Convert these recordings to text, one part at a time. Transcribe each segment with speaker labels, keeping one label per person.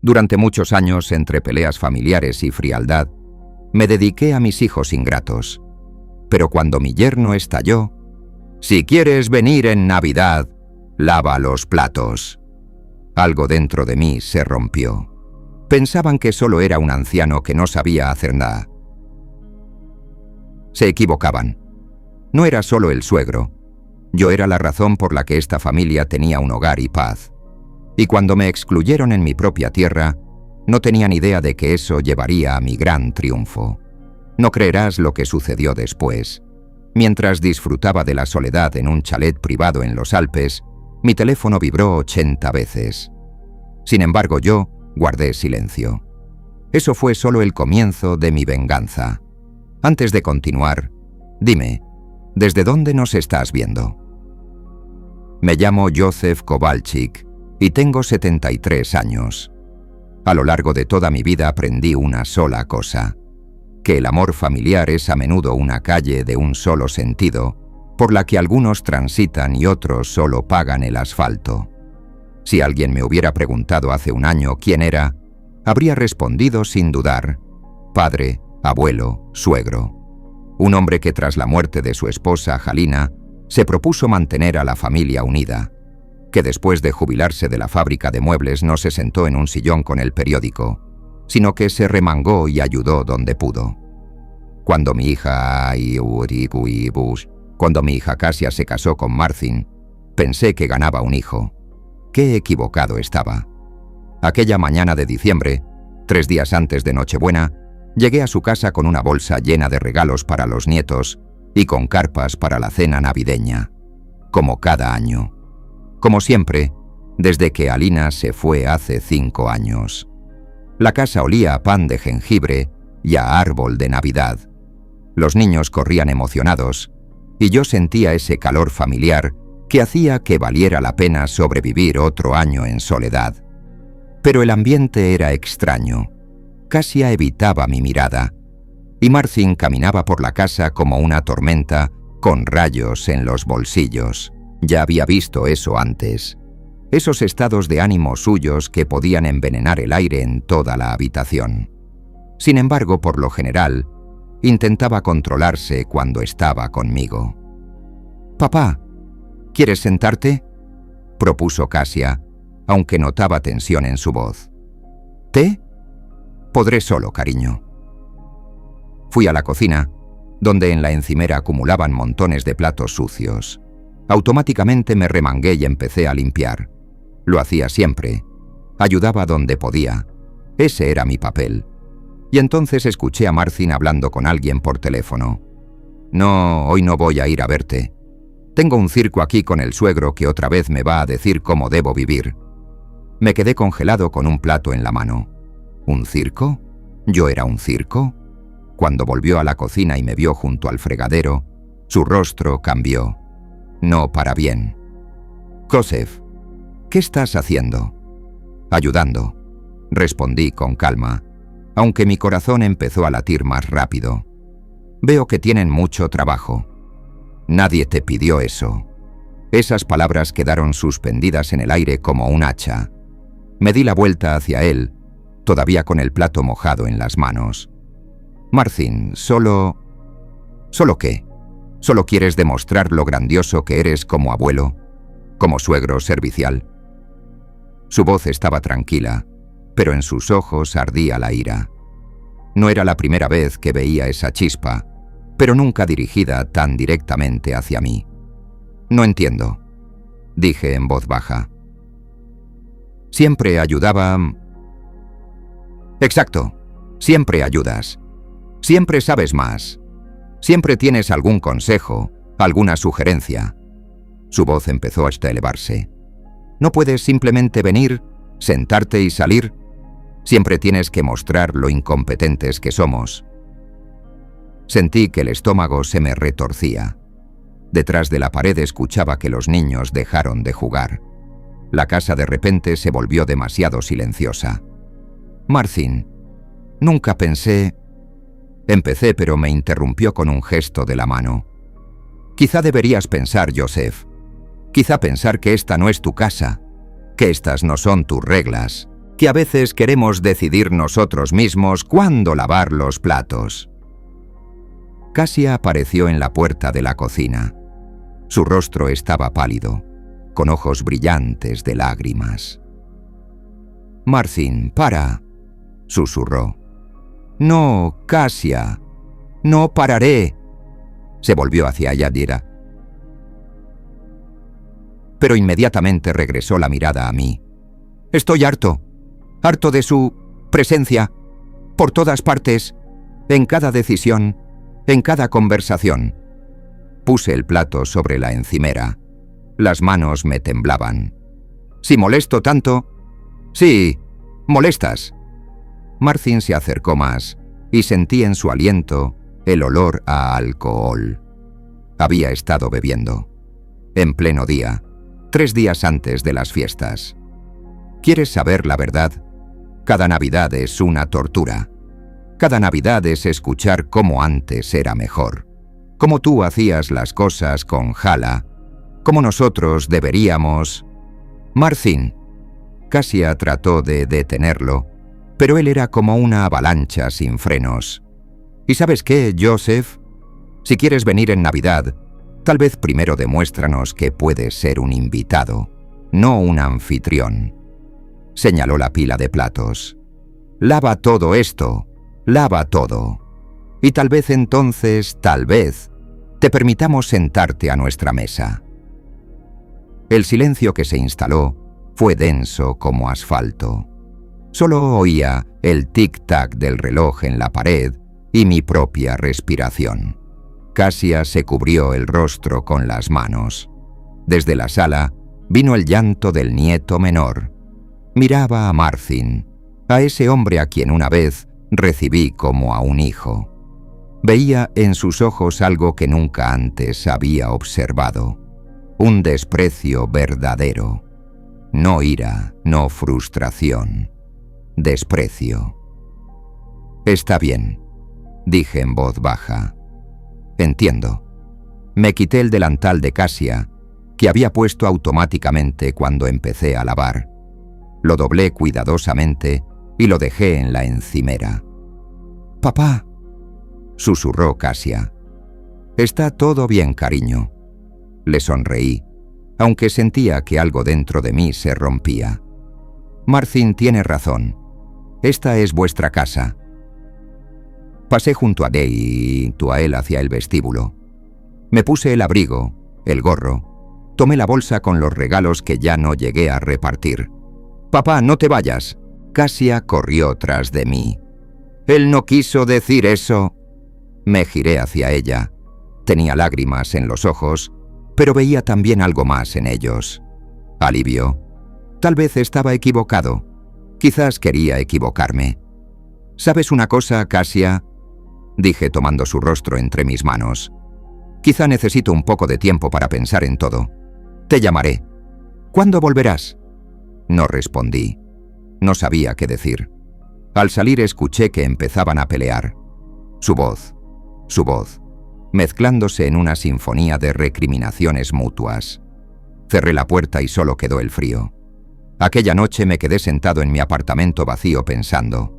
Speaker 1: Durante muchos años, entre peleas familiares y frialdad, me dediqué a mis hijos ingratos. Pero cuando mi yerno estalló: «Si quieres venir en Navidad, lava los platos», algo dentro de mí se rompió. Pensaban que solo era un anciano que no sabía hacer nada. Se equivocaban. No era solo el suegro. Yo era la razón por la que esta familia tenía un hogar y paz. Y cuando me excluyeron en mi propia tierra, no tenían idea de que eso llevaría a mi gran triunfo. No creerás lo que sucedió después. Mientras disfrutaba de la soledad en un chalet privado en los Alpes, mi teléfono vibró 80 veces. Sin embargo, yo guardé silencio. Eso fue solo el comienzo de mi venganza. Antes de continuar, dime, ¿desde dónde nos estás viendo? Me llamo Józef Kowalczyk y tengo 73 años. A lo largo de toda mi vida aprendí una sola cosa: que el amor familiar es a menudo una calle de un solo sentido, por la que algunos transitan y otros solo pagan el asfalto. Si alguien me hubiera preguntado hace un año quién era, habría respondido sin dudar: padre, abuelo, suegro. Un hombre que tras la muerte de su esposa, Halina, se propuso mantener a la familia unida, que después de jubilarse de la fábrica de muebles no se sentó en un sillón con el periódico, sino que se remangó y ayudó donde pudo. Cuando mi hija Kasia se casó con Marcin, pensé que ganaba un hijo. Qué equivocado estaba. Aquella mañana de diciembre, 3 días antes de Nochebuena, llegué a su casa con una bolsa llena de regalos para los nietos y con carpas para la cena navideña, como cada año. Como siempre, desde que Alina se fue hace 5 años. La casa olía a pan de jengibre y a árbol de Navidad. Los niños corrían emocionados y yo sentía ese calor familiar que hacía que valiera la pena sobrevivir otro año en soledad. Pero el ambiente era extraño. Kasia evitaba mi mirada y Marcin caminaba por la casa como una tormenta con rayos en los bolsillos. Ya había visto eso antes. Esos estados de ánimo suyos que podían envenenar el aire en toda la habitación. Sin embargo, por lo general, intentaba controlarse cuando estaba conmigo. «Papá, ¿quieres sentarte?», propuso Kasia, aunque notaba tensión en su voz. «¿Té? Podré solo, cariño». Fui a la cocina, donde en la encimera acumulaban montones de platos sucios. Automáticamente me remangué y empecé a limpiar. Lo hacía siempre. Ayudaba donde podía. Ese era mi papel. Y entonces escuché a Marcin hablando con alguien por teléfono. «No, hoy no voy a ir a verte. Tengo un circo aquí con el suegro que otra vez me va a decir cómo debo vivir». Me quedé congelado con un plato en la mano. ¿Un circo? ¿Yo era un circo? Cuando volvió a la cocina y me vio junto al fregadero, su rostro cambió. No para bien. «Józef, ¿qué estás haciendo?» «Ayudando», respondí con calma, aunque mi corazón empezó a latir más rápido. «Veo que tienen mucho trabajo». «Nadie te pidió eso». Esas palabras quedaron suspendidas en el aire como un hacha. Me di la vuelta hacia él, todavía con el plato mojado en las manos. «Marcin, ¿Solo qué? ¿Solo quieres demostrar lo grandioso que eres como abuelo? ¿Como suegro servicial?» Su voz estaba tranquila, pero en sus ojos ardía la ira. No era la primera vez que veía esa chispa, pero nunca dirigida tan directamente hacia mí. «No entiendo», dije en voz baja. «Siempre ayudaba...» «Exacto, siempre ayudas. Siempre sabes más. Siempre tienes algún consejo, alguna sugerencia». Su voz empezó hasta elevarse. «¿No puedes simplemente venir, sentarte y salir? Siempre tienes que mostrar lo incompetentes que somos». Sentí que el estómago se me retorcía. Detrás de la pared escuchaba que los niños dejaron de jugar. La casa de repente se volvió demasiado silenciosa. «Marcin, nunca pensé...» Empecé, pero me interrumpió con un gesto de la mano. «Quizá deberías pensar, Józef. Quizá pensar que esta no es tu casa, que estas no son tus reglas. que a veces queremos decidir nosotros mismos cuándo lavar los platos. Casia apareció en la puerta de la cocina. Su rostro estaba pálido, con ojos brillantes de lágrimas. «Marcin, para», susurró. «No, Casia, no pararé». Se volvió hacia Yadira. Pero inmediatamente regresó la mirada a mí. «Estoy harto de su presencia, por todas partes, en cada decisión, en cada conversación». Puse el plato sobre la encimera. Las manos me temblaban. «¿Si molesto tanto?» «Sí, molestas». Marcin se acercó más y sentí en su aliento el olor a alcohol. Había estado bebiendo. En pleno día, 3 días antes de las fiestas. ¿Quieres saber la verdad? Cada Navidad es una tortura. Cada Navidad es escuchar cómo antes era mejor. Cómo tú hacías las cosas con Hala. Cómo nosotros deberíamos... Marcin. Casia trató de detenerlo, pero él era como una avalancha sin frenos. ¿Y sabes qué, Joseph? Si quieres venir en Navidad, tal vez primero demuéstranos que puedes ser un invitado, no un anfitrión. Señaló la pila de platos. Lava todo esto, lava todo. Y tal vez entonces, tal vez, te permitamos sentarte a nuestra mesa. El silencio que se instaló fue denso como asfalto. Solo oía el tic-tac del reloj en la pared y mi propia respiración. Casia se cubrió el rostro con las manos. Desde la sala vino el llanto del nieto menor. Miraba a Marcin, a ese hombre a quien una vez recibí como a un hijo. Veía en sus ojos algo que nunca antes había observado. Un desprecio verdadero. No ira, no frustración. Desprecio. «Está bien», dije en voz baja. «Entiendo». Me quité el delantal de Casia, que había puesto automáticamente cuando empecé a lavar. Lo doblé cuidadosamente y lo dejé en la encimera. «Papá», susurró Casia. «Está todo bien, cariño». Le sonreí, aunque sentía que algo dentro de mí se rompía. «Marcin tiene razón. Esta es vuestra casa». Pasé junto a Day y a él hacia el vestíbulo. Me puse el abrigo, el gorro, tomé la bolsa con los regalos que ya no llegué a repartir. «Papá, no te vayas». Casia corrió tras de mí. «Él no quiso decir eso». Me giré hacia ella. Tenía lágrimas en los ojos, pero veía también algo más en ellos. Alivio. Tal vez estaba equivocado. Quizás quería equivocarme. «¿Sabes una cosa, Casia?», dije tomando su rostro entre mis manos. «Quizá necesito un poco de tiempo para pensar en todo. Te llamaré. ¿Cuándo volverás?». No respondí. No sabía qué decir. Al salir escuché que empezaban a pelear. Su voz, mezclándose en una sinfonía de recriminaciones mutuas. Cerré la puerta y solo quedó el frío. Aquella noche me quedé sentado en mi apartamento vacío pensando.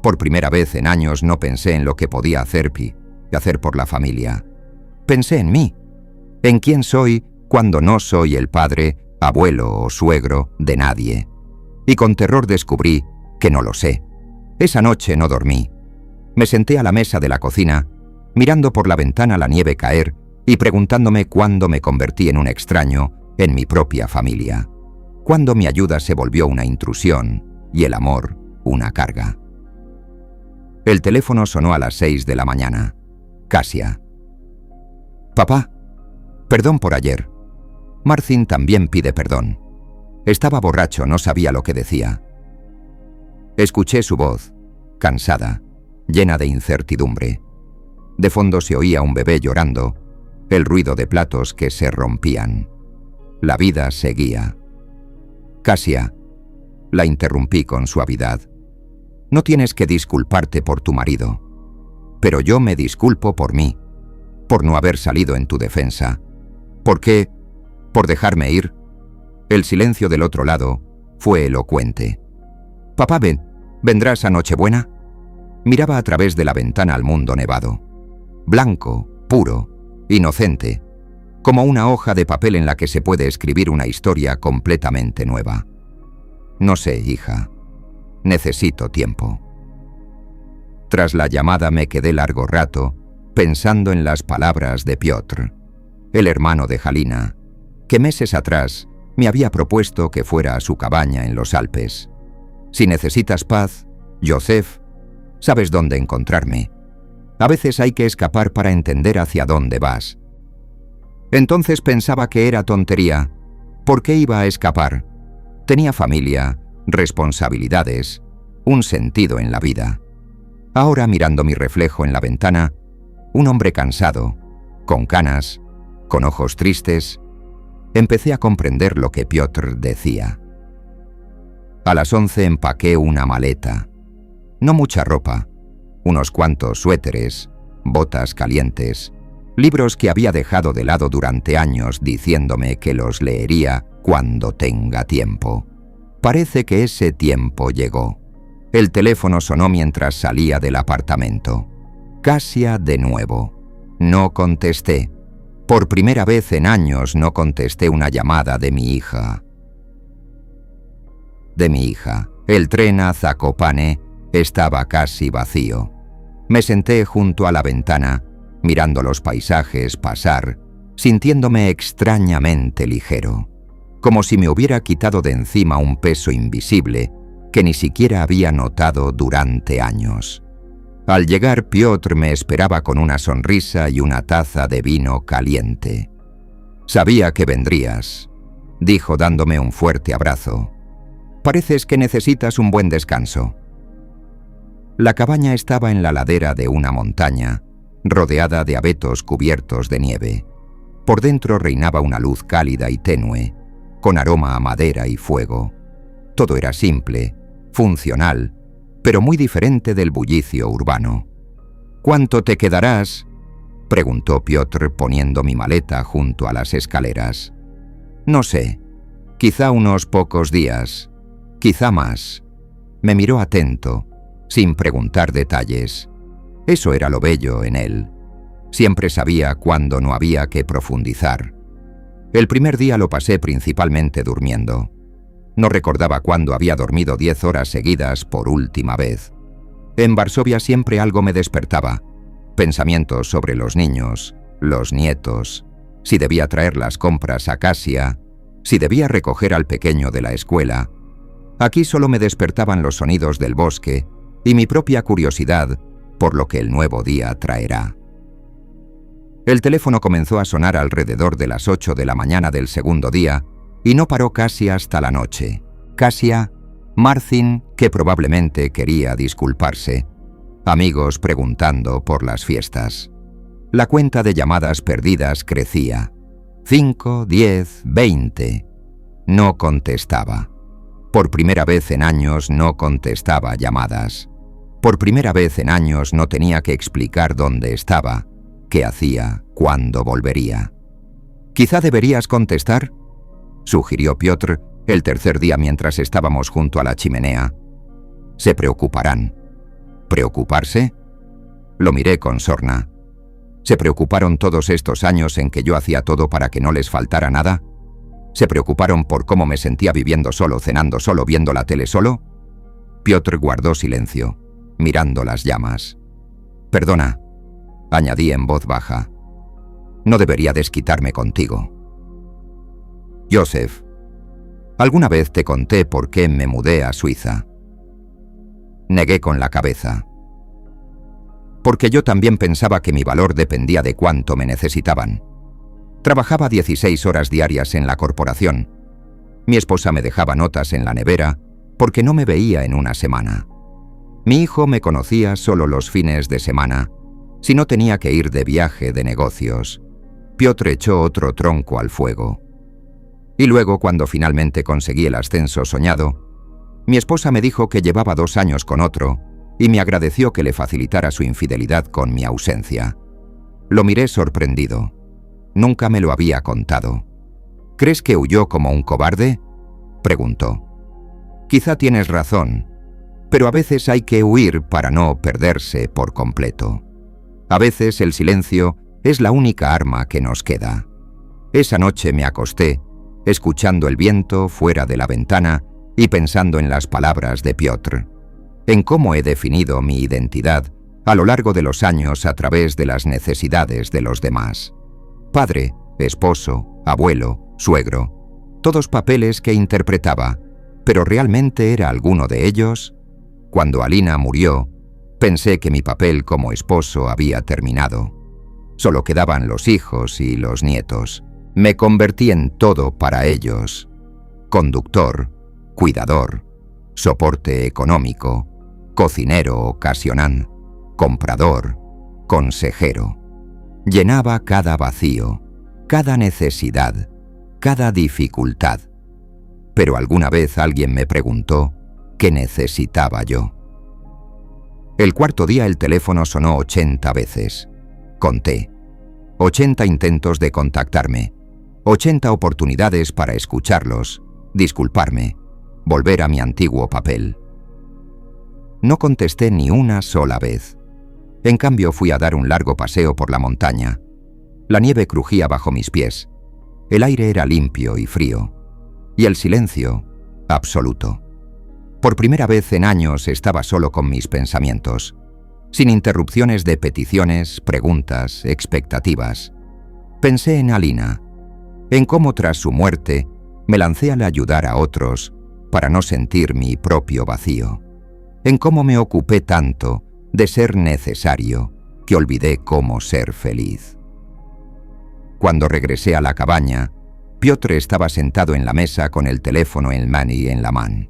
Speaker 1: Por primera vez en años no pensé en lo que podía hacer por la familia. Pensé en mí, en quién soy cuando no soy el padre, abuelo o suegro de nadie. Y con terror descubrí que no lo sé. Esa noche no dormí. Me senté a la mesa de la cocina, mirando por la ventana la nieve caer y preguntándome cuándo me convertí en un extraño en mi propia familia. Cuándo mi ayuda se volvió una intrusión y el amor una carga. El teléfono sonó a las 6 de la mañana. Casia. «Papá, perdón por ayer. Marcin también pide perdón. Estaba borracho, no sabía lo que decía». Escuché su voz, cansada, llena de incertidumbre. De fondo se oía un bebé llorando, el ruido de platos que se rompían. La vida seguía. «Casia», la interrumpí con suavidad. «No tienes que disculparte por tu marido. Pero yo me disculpo por mí, por no haber salido en tu defensa. ¿Por qué? ¿Por dejarme ir?». El silencio del otro lado fue elocuente. «Papá, ¿vendrás a Nochebuena?» Miraba a través de la ventana al mundo nevado. Blanco, puro, inocente, como una hoja de papel en la que se puede escribir una historia completamente nueva. «No sé, hija. Necesito tiempo». Tras la llamada me quedé largo rato pensando en las palabras de Piotr, el hermano de Halina, que meses atrás me había propuesto que fuera a su cabaña en los Alpes. «Si necesitas paz, Joseph, sabes dónde encontrarme. A veces hay que escapar para entender hacia dónde vas». Entonces pensaba que era tontería. ¿Por qué iba a escapar? Tenía familia, responsabilidades, un sentido en la vida. Ahora, mirando mi reflejo en la ventana, un hombre cansado, con canas, con ojos tristes, empecé a comprender lo que Piotr decía. A las 11 empaqué una maleta. No mucha ropa, unos cuantos suéteres, botas calientes, libros que había dejado de lado durante años diciéndome que los leería cuando tenga tiempo. Parece que ese tiempo llegó. El teléfono sonó mientras salía del apartamento. Kasia de nuevo. No contesté. Por primera vez en años no contesté una llamada de mi hija. El tren a Zakopane estaba casi vacío. Me senté junto a la ventana, mirando los paisajes pasar, sintiéndome extrañamente ligero, como si me hubiera quitado de encima un peso invisible que ni siquiera había notado durante años. Al llegar, Piotr me esperaba con una sonrisa y una taza de vino caliente. «Sabía que vendrías», dijo dándome un fuerte abrazo. «Pareces que necesitas un buen descanso». La cabaña estaba en la ladera de una montaña, rodeada de abetos cubiertos de nieve. Por dentro reinaba una luz cálida y tenue, con aroma a madera y fuego. Todo era simple, funcional, pero muy diferente del bullicio urbano. «¿Cuánto te quedarás?», preguntó Piotr poniendo mi maleta junto a las escaleras. «No sé, quizá unos pocos días, quizá más». Me miró atento, sin preguntar detalles. Eso era lo bello en él. Siempre sabía cuándo no había que profundizar. El primer día lo pasé principalmente durmiendo. No recordaba cuándo había dormido 10 horas seguidas por última vez. En Varsovia siempre algo me despertaba. Pensamientos sobre los niños, los nietos, si debía traer las compras a Kasia, si debía recoger al pequeño de la escuela. Aquí solo me despertaban los sonidos del bosque y mi propia curiosidad por lo que el nuevo día traerá. El teléfono comenzó a sonar alrededor de las 8 de la mañana del segundo día y no paró casi hasta la noche. Kasia, Marcin, que probablemente quería disculparse, amigos preguntando por las fiestas. La cuenta de llamadas perdidas crecía. 5, 10, 20. No contestaba. Por primera vez en años no contestaba llamadas. Por primera vez en años no tenía que explicar dónde estaba, qué hacía, cuándo volvería. «Quizá deberías contestar», sugirió Piotr el tercer día mientras estábamos junto a la chimenea. «Se preocuparán». ¿Preocuparse? Lo miré con sorna. ¿Se preocuparon todos estos años en que yo hacía todo para que no les faltara nada? ¿Se preocuparon por cómo me sentía viviendo solo, cenando solo, viendo la tele solo? Piotr guardó silencio, mirando las llamas. «Perdona», añadí en voz baja. «No debería desquitarme contigo». «Joseph, ¿alguna vez te conté por qué me mudé a Suiza?» Negué con la cabeza. «Porque yo también pensaba que mi valor dependía de cuánto me necesitaban. Trabajaba 16 horas diarias en la corporación. Mi esposa me dejaba notas en la nevera porque no me veía en una semana. Mi hijo me conocía solo los fines de semana, si no tenía que ir de viaje de negocios». Piotr echó otro tronco al fuego. «Y luego, cuando finalmente conseguí el ascenso soñado, mi esposa me dijo que llevaba 2 años con otro y me agradeció que le facilitara su infidelidad con mi ausencia. Lo miré sorprendido. Nunca me lo había contado. «¿Crees que huyó como un cobarde?», preguntó. «Quizá tienes razón», Pero a veces hay que huir para no perderse por completo. A veces el silencio es la única arma que nos queda. Esa noche me acosté, escuchando el viento fuera de la ventana y pensando en las palabras de Piotr, en cómo he definido mi identidad a lo largo de los años a través de las necesidades de los demás. Padre, esposo, abuelo, suegro, todos papeles que interpretaba, pero ¿realmente era alguno de ellos? Cuando Alina murió, pensé que mi papel como esposo había terminado. Solo quedaban los hijos y los nietos. Me convertí en todo para ellos: conductor, cuidador, soporte económico, cocinero ocasional, comprador, consejero. Llenaba cada vacío, cada necesidad, cada dificultad. Pero alguna vez alguien me preguntó qué necesitaba yo. El cuarto día el teléfono sonó 80 veces. Conté. 80 intentos de contactarme. 80 oportunidades para escucharlos, disculparme, volver a mi antiguo papel. No contesté ni una sola vez. En cambio fui a dar un largo paseo por la montaña. La nieve crujía bajo mis pies. El aire era limpio y frío. Y el silencio, absoluto. Por primera vez en años estaba solo con mis pensamientos, sin interrupciones de peticiones, preguntas, expectativas. Pensé en Alina, en cómo tras su muerte me lancé al ayudar a otros para no sentir mi propio vacío, en cómo me ocupé tanto de ser necesario que olvidé cómo ser feliz. Cuando regresé a la cabaña, Piotr estaba sentado en la mesa con el teléfono en la mano.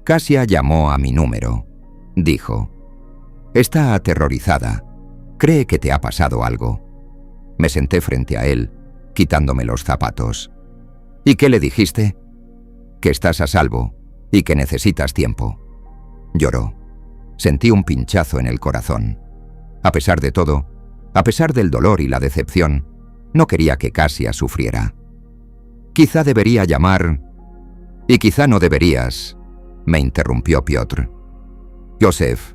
Speaker 1: Kasia llamó a mi número. Dijo: «Está aterrorizada. Cree que te ha pasado algo». Me senté frente a él, quitándome los zapatos. «¿Y qué le dijiste?» «Que estás a salvo y que necesitas tiempo». Lloró. Sentí un pinchazo en el corazón. A pesar de todo, a pesar del dolor y la decepción, no quería que Kasia sufriera. «Quizá debería llamar...» «Y quizá no deberías», me interrumpió Piotr. «Joseph,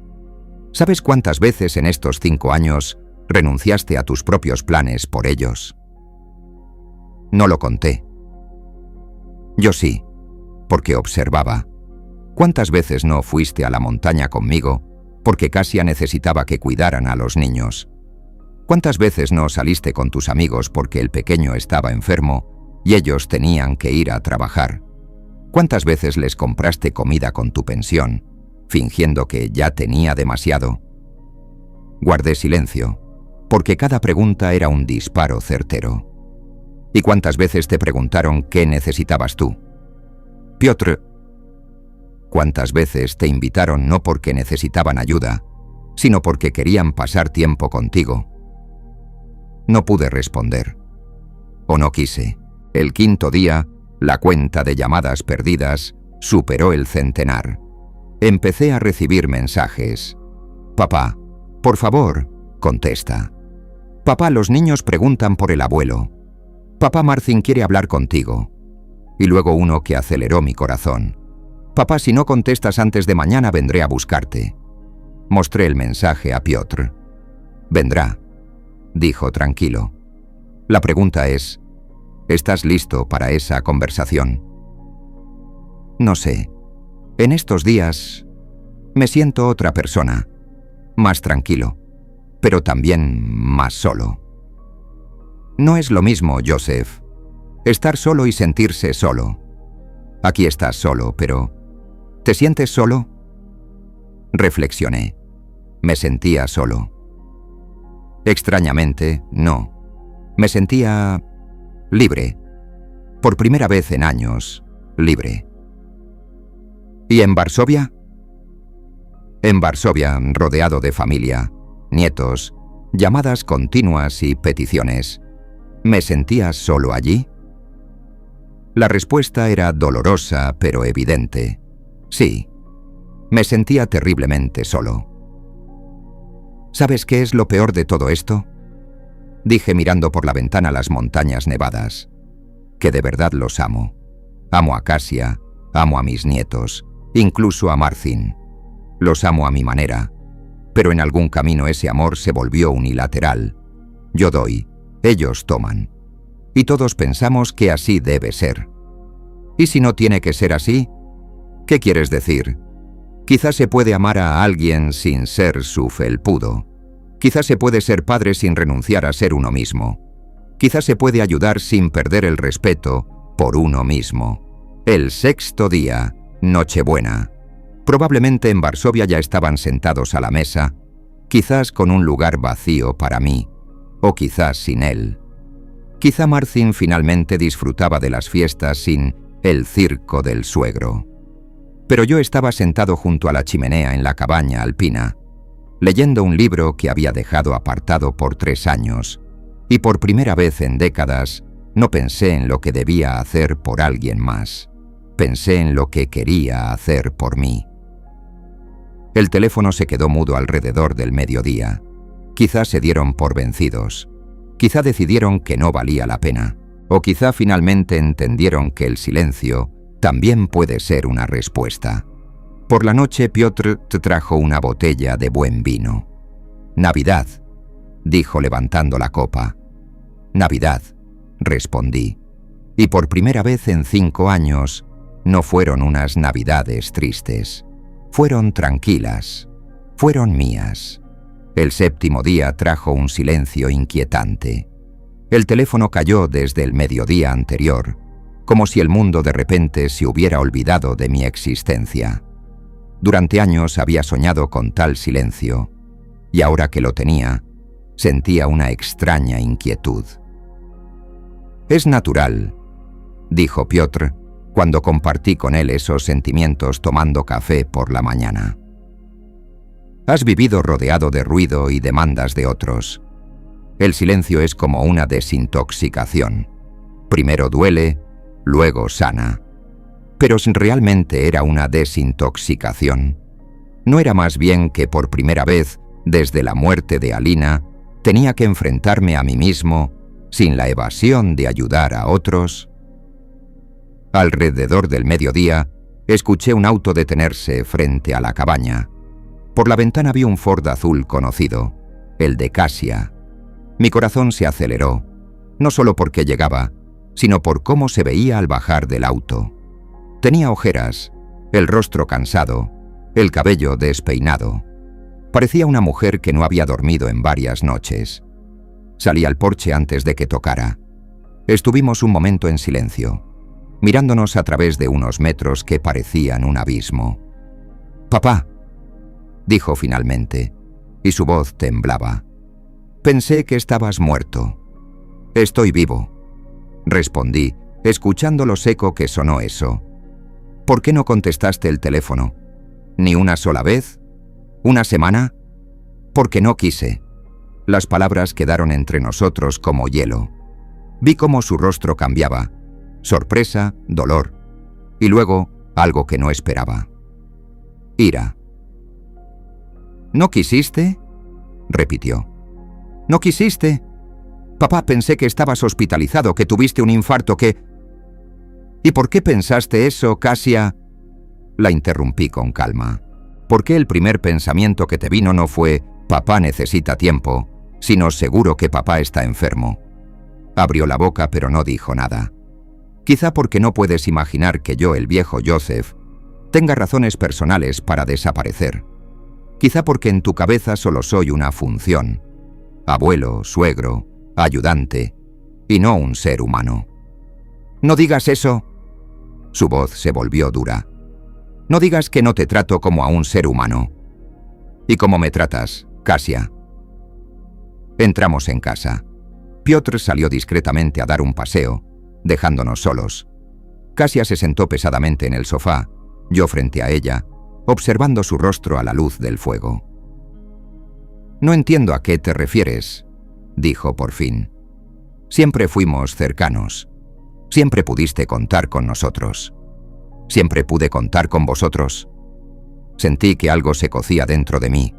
Speaker 1: ¿sabes cuántas veces en estos 5 años renunciaste a tus propios planes por ellos?» No lo conté. Yo sí, porque observaba. ¿Cuántas veces no fuiste a la montaña conmigo porque Kasia necesitaba que cuidaran a los niños? ¿Cuántas veces no saliste con tus amigos porque el pequeño estaba enfermo y ellos tenían que ir a trabajar? ¿Cuántas veces les compraste comida con tu pensión, fingiendo que ya tenía demasiado? Guardé silencio, porque cada pregunta era un disparo certero. ¿Y cuántas veces te preguntaron qué necesitabas tú? Piotr, ¿cuántas veces te invitaron no porque necesitaban ayuda, sino porque querían pasar tiempo contigo? No pude responder. O no quise. El 5.º día, la cuenta de llamadas perdidas superó el centenar. Empecé a recibir mensajes. «Papá, por favor, contesta. Papá, los niños preguntan por el abuelo. Papá, Marcin quiere hablar contigo». Y luego uno que aceleró mi corazón. «Papá, si no contestas antes de mañana vendré a buscarte». Mostré el mensaje a Piotr. «Vendrá», dijo tranquilo. «La pregunta es, ¿estás listo para esa conversación?» No sé. En estos días me siento otra persona, más tranquilo, pero también más solo. No es lo mismo, Joseph, estar solo y sentirse solo. Aquí estás solo, pero ¿te sientes solo? Reflexioné. Me sentía solo. Extrañamente, no. Me sentía libre. Por primera vez en años, libre. ¿Y en Varsovia? En Varsovia, rodeado de familia, nietos, llamadas continuas y peticiones, ¿me sentía solo allí? La respuesta era dolorosa pero evidente. Sí, me sentía terriblemente solo. ¿Sabes qué es lo peor de todo esto?, dije mirando por la ventana las montañas nevadas. Que de verdad los amo. Amo a Kasia, amo a mis nietos, incluso a Marcin. Los amo a mi manera, pero en algún camino ese amor se volvió unilateral. Yo doy, ellos toman. Y todos pensamos que así debe ser. ¿Y si no tiene que ser así? ¿Qué quieres decir? Quizás se puede amar a alguien sin ser su felpudo. Quizás se puede ser padre sin renunciar a ser uno mismo. Quizás se puede ayudar sin perder el respeto por uno mismo. El sexto día, Nochebuena. Probablemente en Varsovia ya estaban sentados a la mesa, quizás con un lugar vacío para mí, o quizás sin él. Quizá Marcin finalmente disfrutaba de las fiestas sin el circo del suegro. Pero yo estaba sentado junto a la chimenea en la cabaña alpina, leyendo un libro que había dejado apartado por 3 años, y por primera vez en décadas no pensé en lo que debía hacer por alguien más. Pensé en lo que quería hacer por mí. El teléfono se quedó mudo alrededor del mediodía. Quizá se dieron por vencidos. Quizá decidieron que no valía la pena. O quizá finalmente entendieron que el silencio también puede ser una respuesta. Por la noche Piotr te trajo una botella de buen vino. «Navidad», dijo levantando la copa. «Navidad», respondí. Y por primera vez en 5 años, no fueron unas navidades tristes. Fueron tranquilas. Fueron mías. El séptimo día trajo un silencio inquietante. El teléfono cayó desde el mediodía anterior, como si el mundo de repente se hubiera olvidado de mi existencia. Durante años había soñado con tal silencio, y ahora que lo tenía, sentía una extraña inquietud. «Es natural», dijo Piotr, cuando compartí con él esos sentimientos tomando café por la mañana. «Has vivido rodeado de ruido y demandas de otros. El silencio es como una desintoxicación. Primero duele, luego sana. Pero si realmente era una desintoxicación, ¿no era más bien que por primera vez, desde la muerte de Alina, tenía que enfrentarme a mí mismo sin la evasión de ayudar a otros?» Alrededor del mediodía, escuché un auto detenerse frente a la cabaña. Por la ventana vi un Ford azul conocido, el de Kasia. Mi corazón se aceleró, no solo porque llegaba, sino por cómo se veía al bajar del auto. Tenía ojeras, el rostro cansado, el cabello despeinado. Parecía una mujer que no había dormido en varias noches. Salí al porche antes de que tocara. Estuvimos un momento en silencio, mirándonos a través de unos metros que parecían un abismo. «Papá», dijo finalmente, y su voz temblaba. «Pensé que estabas muerto». «Estoy vivo», respondí, escuchando lo seco que sonó eso. «¿Por qué no contestaste el teléfono? ¿Ni una sola vez? ¿Una semana?» «Porque no quise». Las palabras quedaron entre nosotros como hielo. Vi cómo su rostro cambiaba. Sorpresa, dolor, y luego algo que no esperaba. Ira. «¿No quisiste?», repitió. «¿No quisiste? Papá, pensé que estabas hospitalizado, que tuviste un infarto, que...» «¿Y por qué pensaste eso, Kasia?», la interrumpí con calma. «¿Por qué el primer pensamiento que te vino no fue «papá necesita tiempo», sino «seguro que papá está enfermo»?» Abrió la boca pero no dijo nada. Quizá porque no puedes imaginar que yo, el viejo Joseph, tenga razones personales para desaparecer. Quizá porque en tu cabeza solo soy una función. Abuelo, suegro, ayudante, y no un ser humano. «No digas eso». Su voz se volvió dura. «No digas que no te trato como a un ser humano». «¿Y cómo me tratas, Kasia?» Entramos en casa. Piotr salió discretamente a dar un paseo, dejándonos solos. Kasia se sentó pesadamente en el sofá, yo frente a ella, observando su rostro a la luz del fuego. «No entiendo a qué te refieres», dijo por fin. «Siempre fuimos cercanos. Siempre pudiste contar con nosotros. Siempre pude contar con vosotros». Sentí que algo se cocía dentro de mí.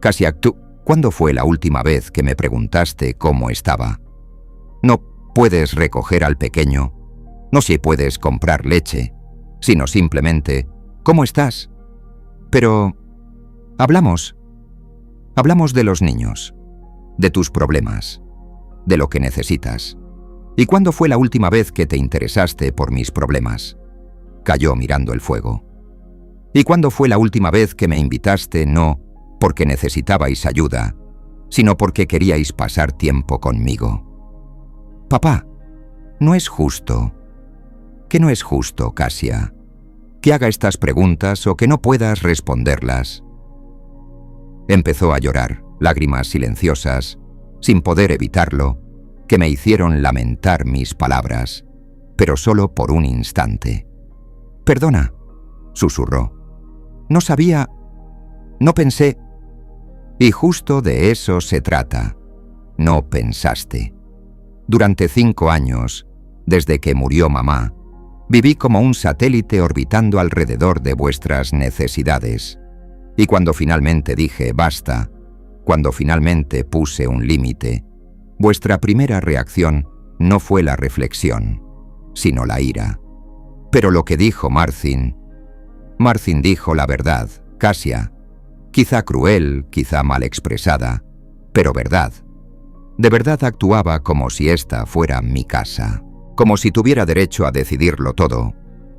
Speaker 1: «Kasia, ¿cuándo fue la última vez que me preguntaste cómo estaba? No puedes recoger al pequeño, no si puedes comprar leche, sino simplemente ¿Cómo estás? Pero... hablamos. Hablamos de los niños, de tus problemas, de lo que necesitas. ¿Y cuándo fue la última vez que te interesaste por mis problemas? Calló mirando el fuego. ¿Y cuándo fue la última vez que me invitaste no porque necesitabais ayuda, sino porque queríais pasar tiempo conmigo? Papá, no es justo. ¿Qué no es justo, Casia? Que haga estas preguntas o que no puedas responderlas. Empezó a llorar, lágrimas silenciosas, sin poder evitarlo, que me hicieron lamentar mis palabras, pero solo por un instante. «Perdona», susurró. «No sabía, no pensé». Y justo de eso se trata. No pensaste. Durante 5 años, desde que murió mamá, viví como un satélite orbitando alrededor de vuestras necesidades. Y cuando finalmente dije basta, cuando finalmente puse un límite, vuestra primera reacción no fue la reflexión, sino la ira. Pero lo que dijo Marcin dijo la verdad, Casia, quizá cruel, quizá mal expresada, pero verdad. De verdad actuaba como si esta fuera mi casa, como si tuviera derecho a decidirlo todo,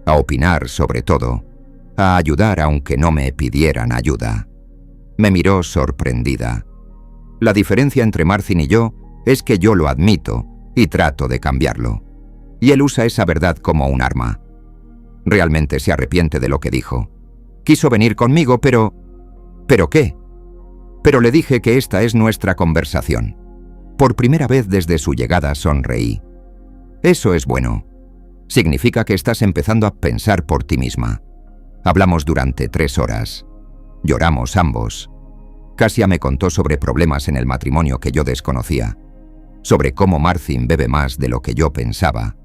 Speaker 1: a opinar sobre todo, a ayudar aunque no me pidieran ayuda. Me miró sorprendida. La diferencia entre Marcin y yo es que yo lo admito y trato de cambiarlo, y él usa esa verdad como un arma. Realmente se arrepiente de lo que dijo. Quiso venir conmigo, pero... ¿Pero qué? Pero le dije que esta es nuestra conversación. Por primera vez desde su llegada sonreí. Eso es bueno. Significa que estás empezando a pensar por ti misma. Hablamos durante 3 horas. Lloramos ambos. Casia me contó sobre problemas en el matrimonio que yo desconocía, sobre cómo Marcin bebe más de lo que yo pensaba,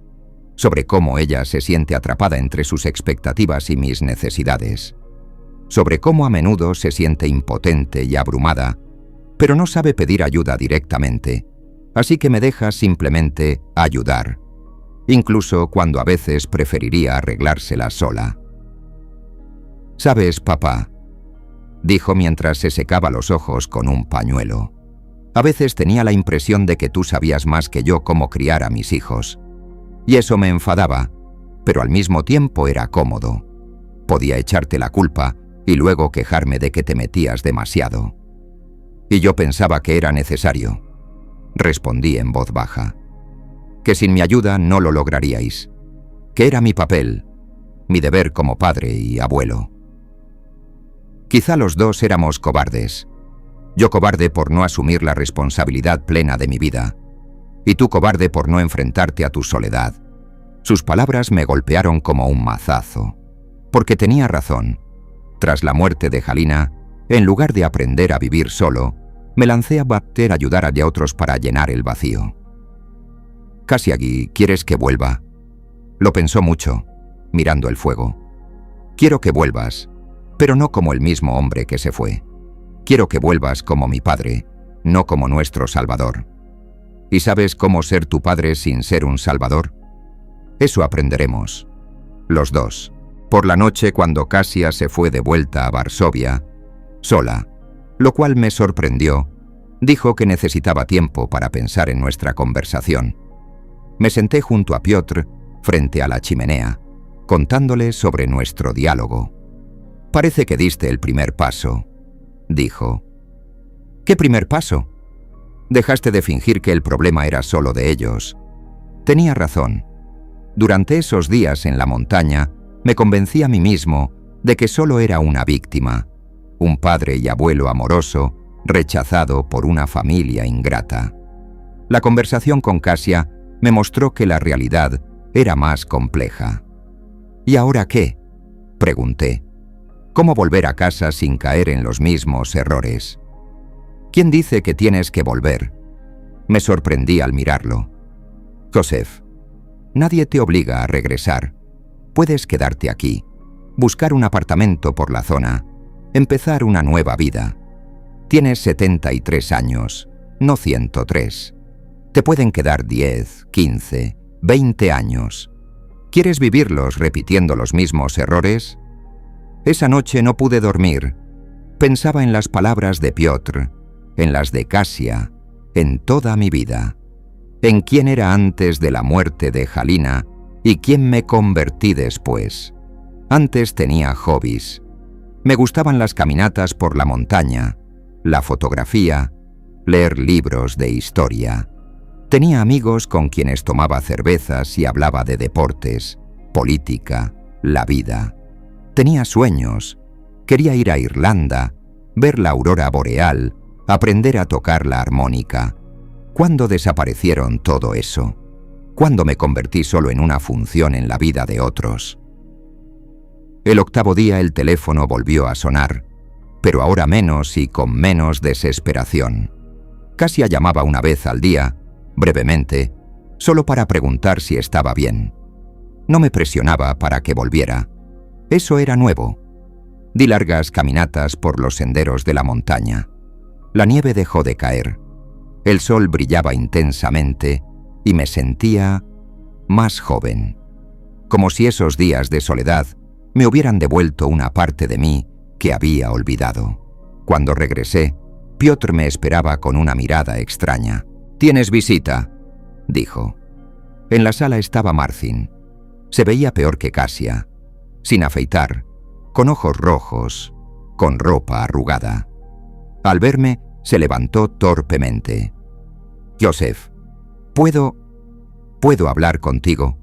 Speaker 1: sobre cómo ella se siente atrapada entre sus expectativas y mis necesidades, sobre cómo a menudo se siente impotente y abrumada, pero no sabe pedir ayuda directamente, así que me deja simplemente ayudar, incluso cuando a veces preferiría arreglársela sola. «¿Sabes, papá?», dijo mientras se secaba los ojos con un pañuelo. «A veces tenía la impresión de que tú sabías más que yo cómo criar a mis hijos. Y eso me enfadaba, pero al mismo tiempo era cómodo. Podía echarte la culpa y luego quejarme de que te metías demasiado. Y yo pensaba que era necesario», respondí en voz baja. «Que sin mi ayuda no lo lograríais. Que era mi papel, mi deber como padre y abuelo». Quizá los dos éramos cobardes. Yo cobarde por no asumir la responsabilidad plena de mi vida, y tú cobarde por no enfrentarte a tu soledad. Sus palabras me golpearon como un mazazo, porque tenía razón. Tras la muerte de Halina, en lugar de aprender a vivir solo, me lancé a ayudar a otros para llenar el vacío. «Kasiagi, ¿quieres que vuelva?». Lo pensó mucho, mirando el fuego. «Quiero que vuelvas, pero no como el mismo hombre que se fue. Quiero que vuelvas como mi padre, no como nuestro salvador. ¿Y sabes cómo ser tu padre sin ser un salvador? Eso aprenderemos, los dos». Por la noche, cuando Casia se fue de vuelta a Varsovia, sola, lo cual me sorprendió, dijo que necesitaba tiempo para pensar en nuestra conversación. Me senté junto a Piotr, frente a la chimenea, contándole sobre nuestro diálogo. «Parece que diste el primer paso», dijo. «¿Qué primer paso?» «Dejaste de fingir que el problema era solo de ellos». Tenía razón. Durante esos días en la montaña, me convencí a mí mismo de que solo era una víctima, un padre y abuelo amoroso, rechazado por una familia ingrata. La conversación con Casia me mostró que la realidad era más compleja. «¿Y ahora qué?», pregunté. «¿Cómo volver a casa sin caer en los mismos errores?». «¿Quién dice que tienes que volver?». Me sorprendí al mirarlo. «Joseph, nadie te obliga a regresar. Puedes quedarte aquí, buscar un apartamento por la zona, empezar una nueva vida. Tienes 73 años, no 103. Te pueden quedar 10, 15, 20 años. ¿Quieres vivirlos repitiendo los mismos errores? Esa noche no pude dormir. Pensaba en las palabras de Piotr, en las de Kasia, en toda mi vida, en quién era antes de la muerte de Halina y quién me convertí después. Antes tenía hobbies. Me gustaban las caminatas por la montaña, la fotografía, leer libros de historia. Tenía amigos con quienes tomaba cervezas y hablaba de deportes, política, la vida. Tenía sueños. Quería ir a Irlanda, ver la aurora boreal, aprender a tocar la armónica. ¿Cuándo desaparecieron todo eso? ¿Cuándo me convertí solo en una función en la vida de otros? El 8º día el teléfono volvió a sonar, pero ahora menos y con menos desesperación. Kasia llamaba una vez al día, brevemente, solo para preguntar si estaba bien. No me presionaba para que volviera. Eso era nuevo. Di largas caminatas por los senderos de la montaña. La nieve dejó de caer. El sol brillaba intensamente y me sentía más joven. Como si esos días de soledad me hubieran devuelto una parte de mí que había olvidado. Cuando regresé, Piotr me esperaba con una mirada extraña. «¿Tienes visita?», dijo. En la sala estaba Marcin. Se veía peor que Kasia, sin afeitar, con ojos rojos, con ropa arrugada. Al verme, se levantó torpemente. «Joseph, ¿puedo hablar contigo?».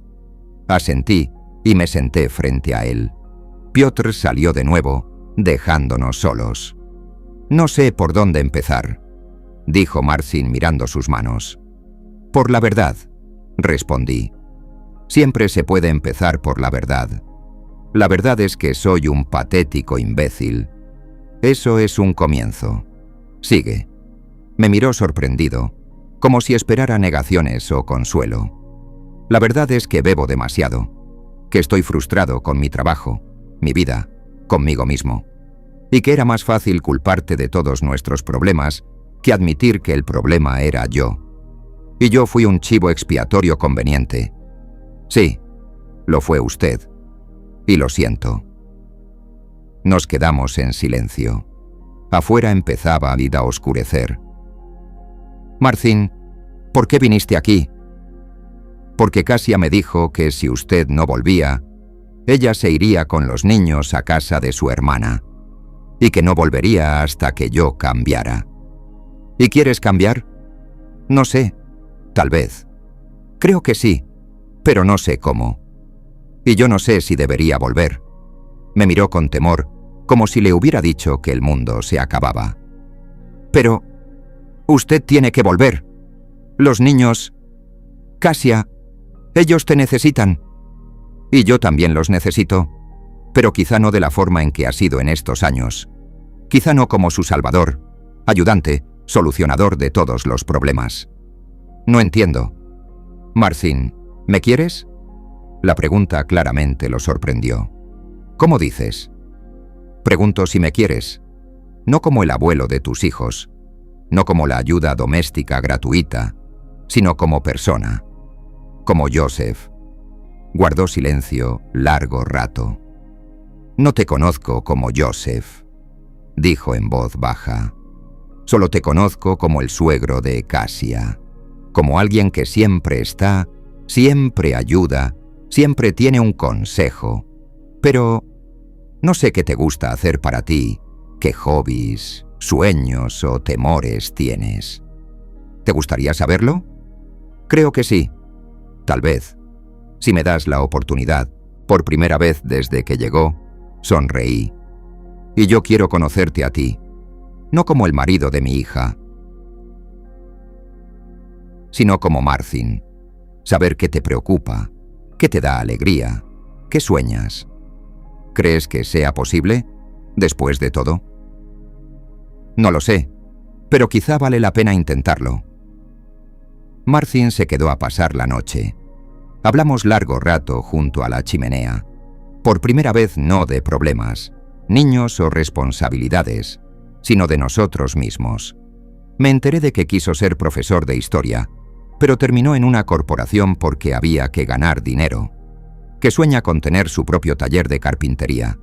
Speaker 1: Asentí y me senté frente a él. Piotr salió de nuevo, dejándonos solos. «No sé por dónde empezar», dijo Marcin mirando sus manos. «Por la verdad», respondí. «Siempre se puede empezar por la verdad. La verdad es que soy un patético imbécil. Eso es un comienzo. Sigue». Me miró sorprendido, como si esperara negaciones o consuelo. «La verdad es que bebo demasiado, que estoy frustrado con mi trabajo, mi vida, conmigo mismo, y que era más fácil culparte de todos nuestros problemas que admitir que el problema era yo. Y yo fui un chivo expiatorio conveniente. Sí, lo fue usted. Y lo siento». Nos quedamos en silencio. Afuera empezaba a oscurecer. «Marcin, ¿por qué viniste aquí?». «Porque Kasia me dijo que si usted no volvía, ella se iría con los niños a casa de su hermana, y que no volvería hasta que yo cambiara». «¿Y quieres cambiar?». «No sé, tal vez. Creo que sí, pero no sé cómo. Y yo no sé si debería volver». Me miró con temor, como si le hubiera dicho que el mundo se acababa. «Pero usted tiene que volver. Los niños... Kasia, ellos te necesitan. Y yo también los necesito, pero quizá no de la forma en que ha sido en estos años. Quizá no como su salvador, ayudante, solucionador de todos los problemas». «No entiendo». «Marcin, ¿me quieres?». La pregunta claramente lo sorprendió. «¿Cómo dices?». «Pregunto si me quieres. No como el abuelo de tus hijos, no como la ayuda doméstica gratuita, sino como persona, como Joseph». Guardó silencio largo rato. «No te conozco como Joseph», dijo en voz baja. «Solo te conozco como el suegro de Kasia, como alguien que siempre está, siempre ayuda, siempre tiene un consejo. Pero no sé qué te gusta hacer para ti, qué hobbies, sueños o temores tienes. ¿Te gustaría saberlo? Creo que sí. Tal vez. Si me das la oportunidad, por primera vez desde que llegó, sonreí. Y yo quiero conocerte a ti, no como el marido de mi hija, sino como Marcin. Saber qué te preocupa, qué te da alegría, qué sueñas. ¿Crees que sea posible, después de todo? No lo sé, pero quizá vale la pena intentarlo». Marcin se quedó a pasar la noche. Hablamos largo rato junto a la chimenea. Por primera vez no de problemas, niños o responsabilidades, sino de nosotros mismos. Me enteré de que quiso ser profesor de historia, pero terminó en una corporación porque había que ganar dinero, que sueña con tener su propio taller de carpintería.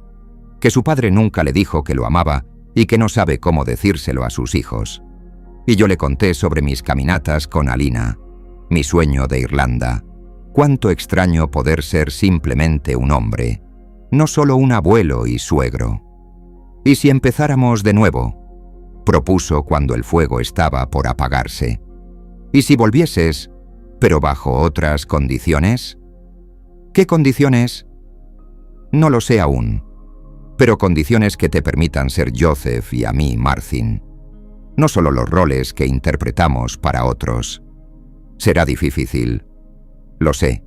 Speaker 1: que su padre nunca le dijo que lo amaba y que no sabe cómo decírselo a sus hijos. Y yo le conté sobre mis caminatas con Alina, mi sueño de Irlanda. Cuánto extraño poder ser simplemente un hombre, no solo un abuelo y suegro. ¿Y si empezáramos de nuevo?, propuso cuando el fuego estaba por apagarse. ¿Y si volvieses, pero bajo otras condiciones? ¿Qué condiciones? No lo sé aún, pero condiciones que te permitan ser Joseph y a mí Marthin. No solo los roles que interpretamos para otros. Será difícil, lo sé,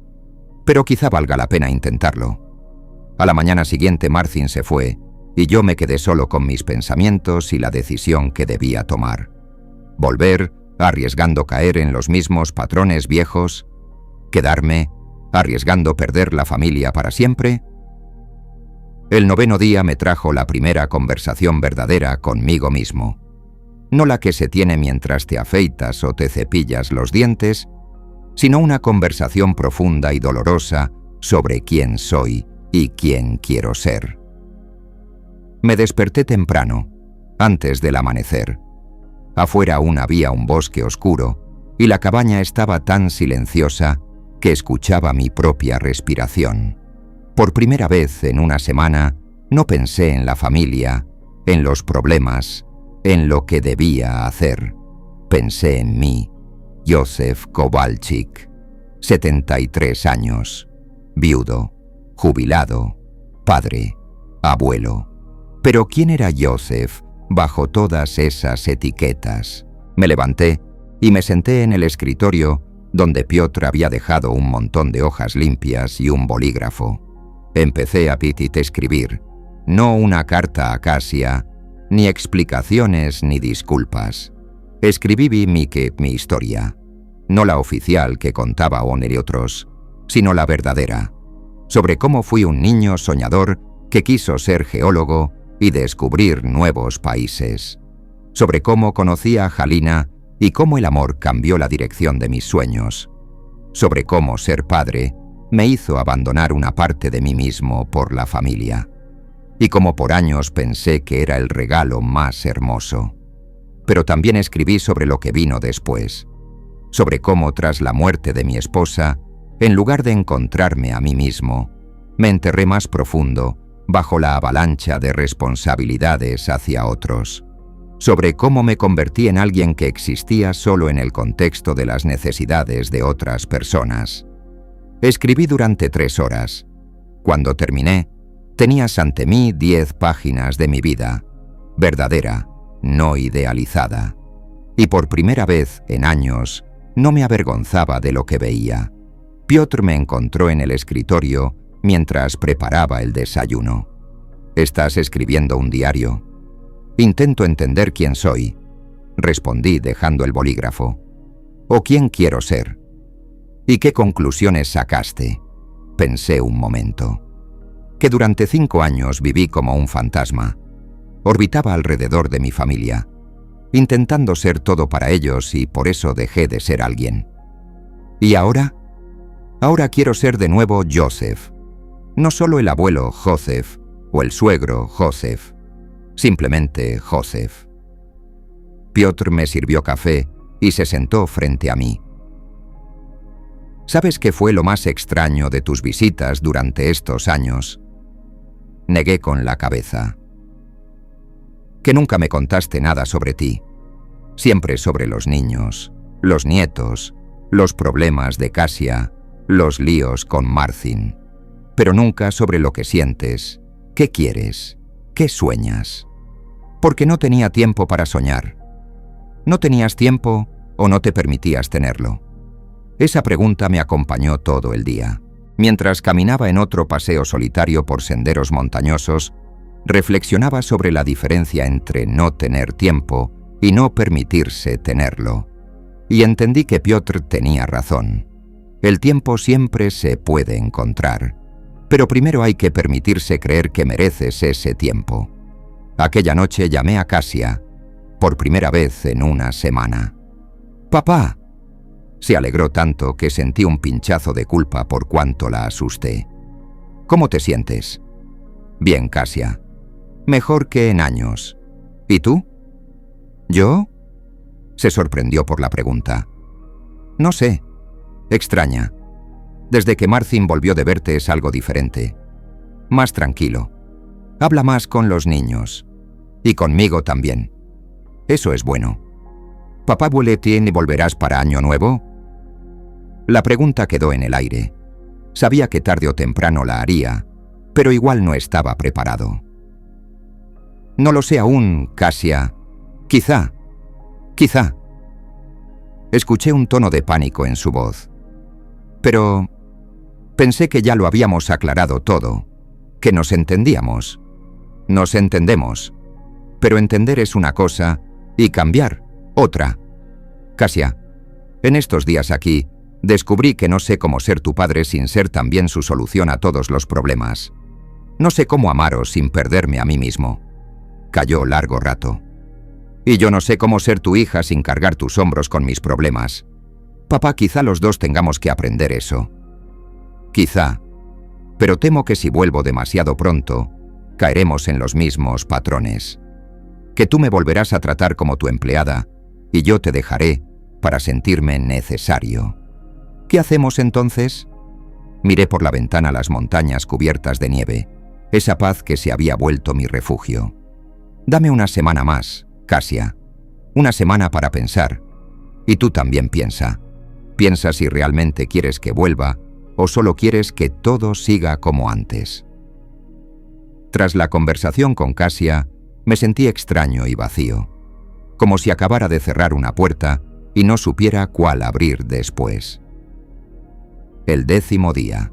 Speaker 1: pero quizá valga la pena intentarlo. A la mañana siguiente Marthin se fue y yo me quedé solo con mis pensamientos y la decisión que debía tomar. Volver, arriesgando caer en los mismos patrones viejos. Quedarme, arriesgando perder la familia para siempre. El 9º día me trajo la primera conversación verdadera conmigo mismo. No la que se tiene mientras te afeitas o te cepillas los dientes, sino una conversación profunda y dolorosa sobre quién soy y quién quiero ser. Me desperté temprano, antes del amanecer. Afuera aún había un bosque oscuro y la cabaña estaba tan silenciosa que escuchaba mi propia respiración. Por primera vez en una semana no pensé en la familia, en los problemas, en lo que debía hacer. Pensé en mí, Joseph Kowalczyk, 73 años, viudo, jubilado, padre, abuelo. Pero ¿quién era Joseph bajo todas esas etiquetas? Me levanté y me senté en el escritorio donde Piotr había dejado un montón de hojas limpias y un bolígrafo. Empecé a escribir, no una carta a Kasia, ni explicaciones ni disculpas. Escribí mi historia, no la oficial que contaba Oner y otros, sino la verdadera, sobre cómo fui un niño soñador que quiso ser geólogo y descubrir nuevos países, sobre cómo conocí a Halina y cómo el amor cambió la dirección de mis sueños, sobre cómo ser padre me hizo abandonar una parte de mí mismo por la familia, y cómo por años pensé que era el regalo más hermoso. Pero también escribí sobre lo que vino después, sobre cómo tras la muerte de mi esposa, en lugar de encontrarme a mí mismo, me enterré más profundo bajo la avalancha de responsabilidades hacia otros, sobre cómo me convertí en alguien que existía solo en el contexto de las necesidades de otras personas. Escribí durante 3 horas. Cuando terminé, tenías ante mí 10 páginas de mi vida, verdadera, no idealizada. Y por primera vez en años, no me avergonzaba de lo que veía. Piotr me encontró en el escritorio mientras preparaba el desayuno. ¿Estás escribiendo un diario? Intento entender quién soy, respondí dejando el bolígrafo. ¿O quién quiero ser? ¿Y qué conclusiones sacaste? Pensé un momento. Que durante 5 años viví como un fantasma. Orbitaba alrededor de mi familia, intentando ser todo para ellos y por eso dejé de ser alguien. ¿Y ahora? Ahora quiero ser de nuevo Joseph. No solo el abuelo Joseph o el suegro Joseph, simplemente Joseph. Piotr me sirvió café y se sentó frente a mí. ¿Sabes qué fue lo más extraño de tus visitas durante estos años? Negué con la cabeza. Que nunca me contaste nada sobre ti, siempre sobre los niños, los nietos, los problemas de Kasia, los líos con Marthin, pero nunca sobre lo que sientes, qué quieres, qué sueñas. Porque no tenía tiempo para soñar. ¿No tenías tiempo o no te permitías tenerlo? Esa pregunta me acompañó todo el día. Mientras caminaba en otro paseo solitario por senderos montañosos, reflexionaba sobre la diferencia entre no tener tiempo y no permitirse tenerlo. Y entendí que Piotr tenía razón. El tiempo siempre se puede encontrar, pero primero hay que permitirse creer que mereces ese tiempo. Aquella noche llamé a Kasia, por primera vez en una semana. «¡Papá!». Se alegró tanto que sentí un pinchazo de culpa por cuanto la asusté. «¿Cómo te sientes?». «Bien, Kasia. Mejor que en años. ¿Y tú? ¿Yo? Se sorprendió por la pregunta. No sé. Extraña. Desde que Marcin volvió de verte es algo diferente. Más tranquilo. Habla más con los niños. Y conmigo también. Eso es bueno. ¿Papá vuelve y volverás para Año Nuevo? La pregunta quedó en el aire. Sabía que tarde o temprano la haría, pero igual no estaba preparado. No lo sé aún, Kasia. Quizá. Escuché un tono de pánico en su voz. Pero pensé que ya lo habíamos aclarado todo, que nos entendíamos. Nos entendemos, pero entender es una cosa y cambiar otra. Kasia, en estos días aquí, descubrí que no sé cómo ser tu padre sin ser también su solución a todos los problemas. No sé cómo amaros sin perderme a mí mismo. Calló largo rato. Y yo no sé cómo ser tu hija sin cargar tus hombros con mis problemas. Papá, quizá los dos tengamos que aprender eso. Quizá, pero temo que si vuelvo demasiado pronto, caeremos en los mismos patrones. Que tú me volverás a tratar como tu empleada y yo te dejaré para sentirme necesario. ¿Qué hacemos entonces? Miré por la ventana las montañas cubiertas de nieve, esa paz que se había vuelto mi refugio. Dame una semana más, Kasia. Una semana para pensar. Y tú también piensa. Piensa si realmente quieres que vuelva o solo quieres que todo siga como antes. Tras la conversación con Kasia, me sentí extraño y vacío, como si acabara de cerrar una puerta y no supiera cuál abrir después. El 10º día.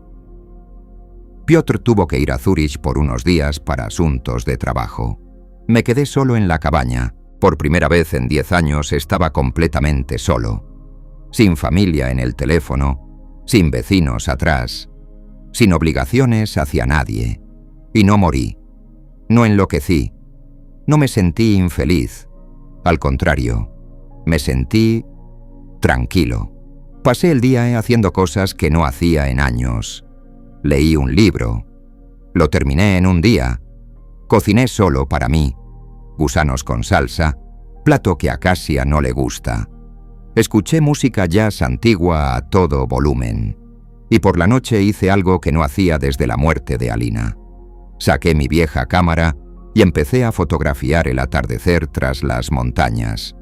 Speaker 1: Piotr tuvo que ir a Zúrich por unos días para asuntos de trabajo. Me quedé solo en la cabaña. Por primera vez en 10 años estaba completamente solo. Sin familia en el teléfono, sin vecinos atrás, sin obligaciones hacia nadie. Y no morí. No enloquecí. No me sentí infeliz. Al contrario, me sentí tranquilo. Pasé el día haciendo cosas que no hacía en años. Leí un libro. Lo terminé en un día. Cociné solo para mí. Gusanos con salsa, plato que a Kasia no le gusta. Escuché música jazz antigua a todo volumen. Y por la noche hice algo que no hacía desde la muerte de Alina. Saqué mi vieja cámara y empecé a fotografiar el atardecer tras las montañas.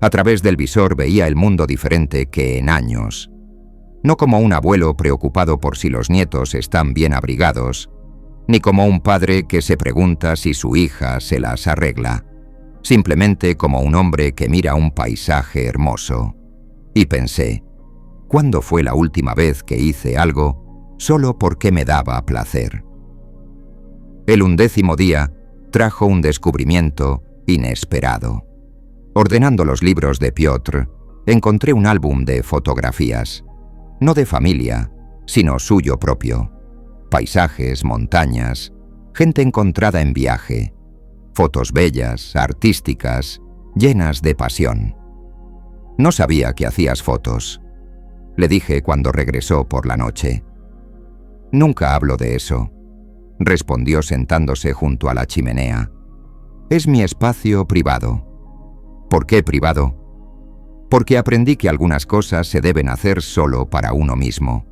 Speaker 1: A través del visor veía el mundo diferente que en años. No como un abuelo preocupado por si los nietos están bien abrigados, ni como un padre que se pregunta si su hija se las arregla. Simplemente como un hombre que mira un paisaje hermoso. Y pensé, ¿cuándo fue la última vez que hice algo solo porque me daba placer? El 11º día trajo un descubrimiento inesperado. Ordenando los libros de Piotr, encontré un álbum de fotografías, no de familia, sino suyo propio. Paisajes, montañas, gente encontrada en viaje, fotos bellas, artísticas, llenas de pasión. No sabía que hacías fotos, le dije cuando regresó por la noche. Nunca hablo de eso, respondió sentándose junto a la chimenea. Es mi espacio privado. ¿Por qué privado? Porque aprendí que algunas cosas se deben hacer solo para uno mismo.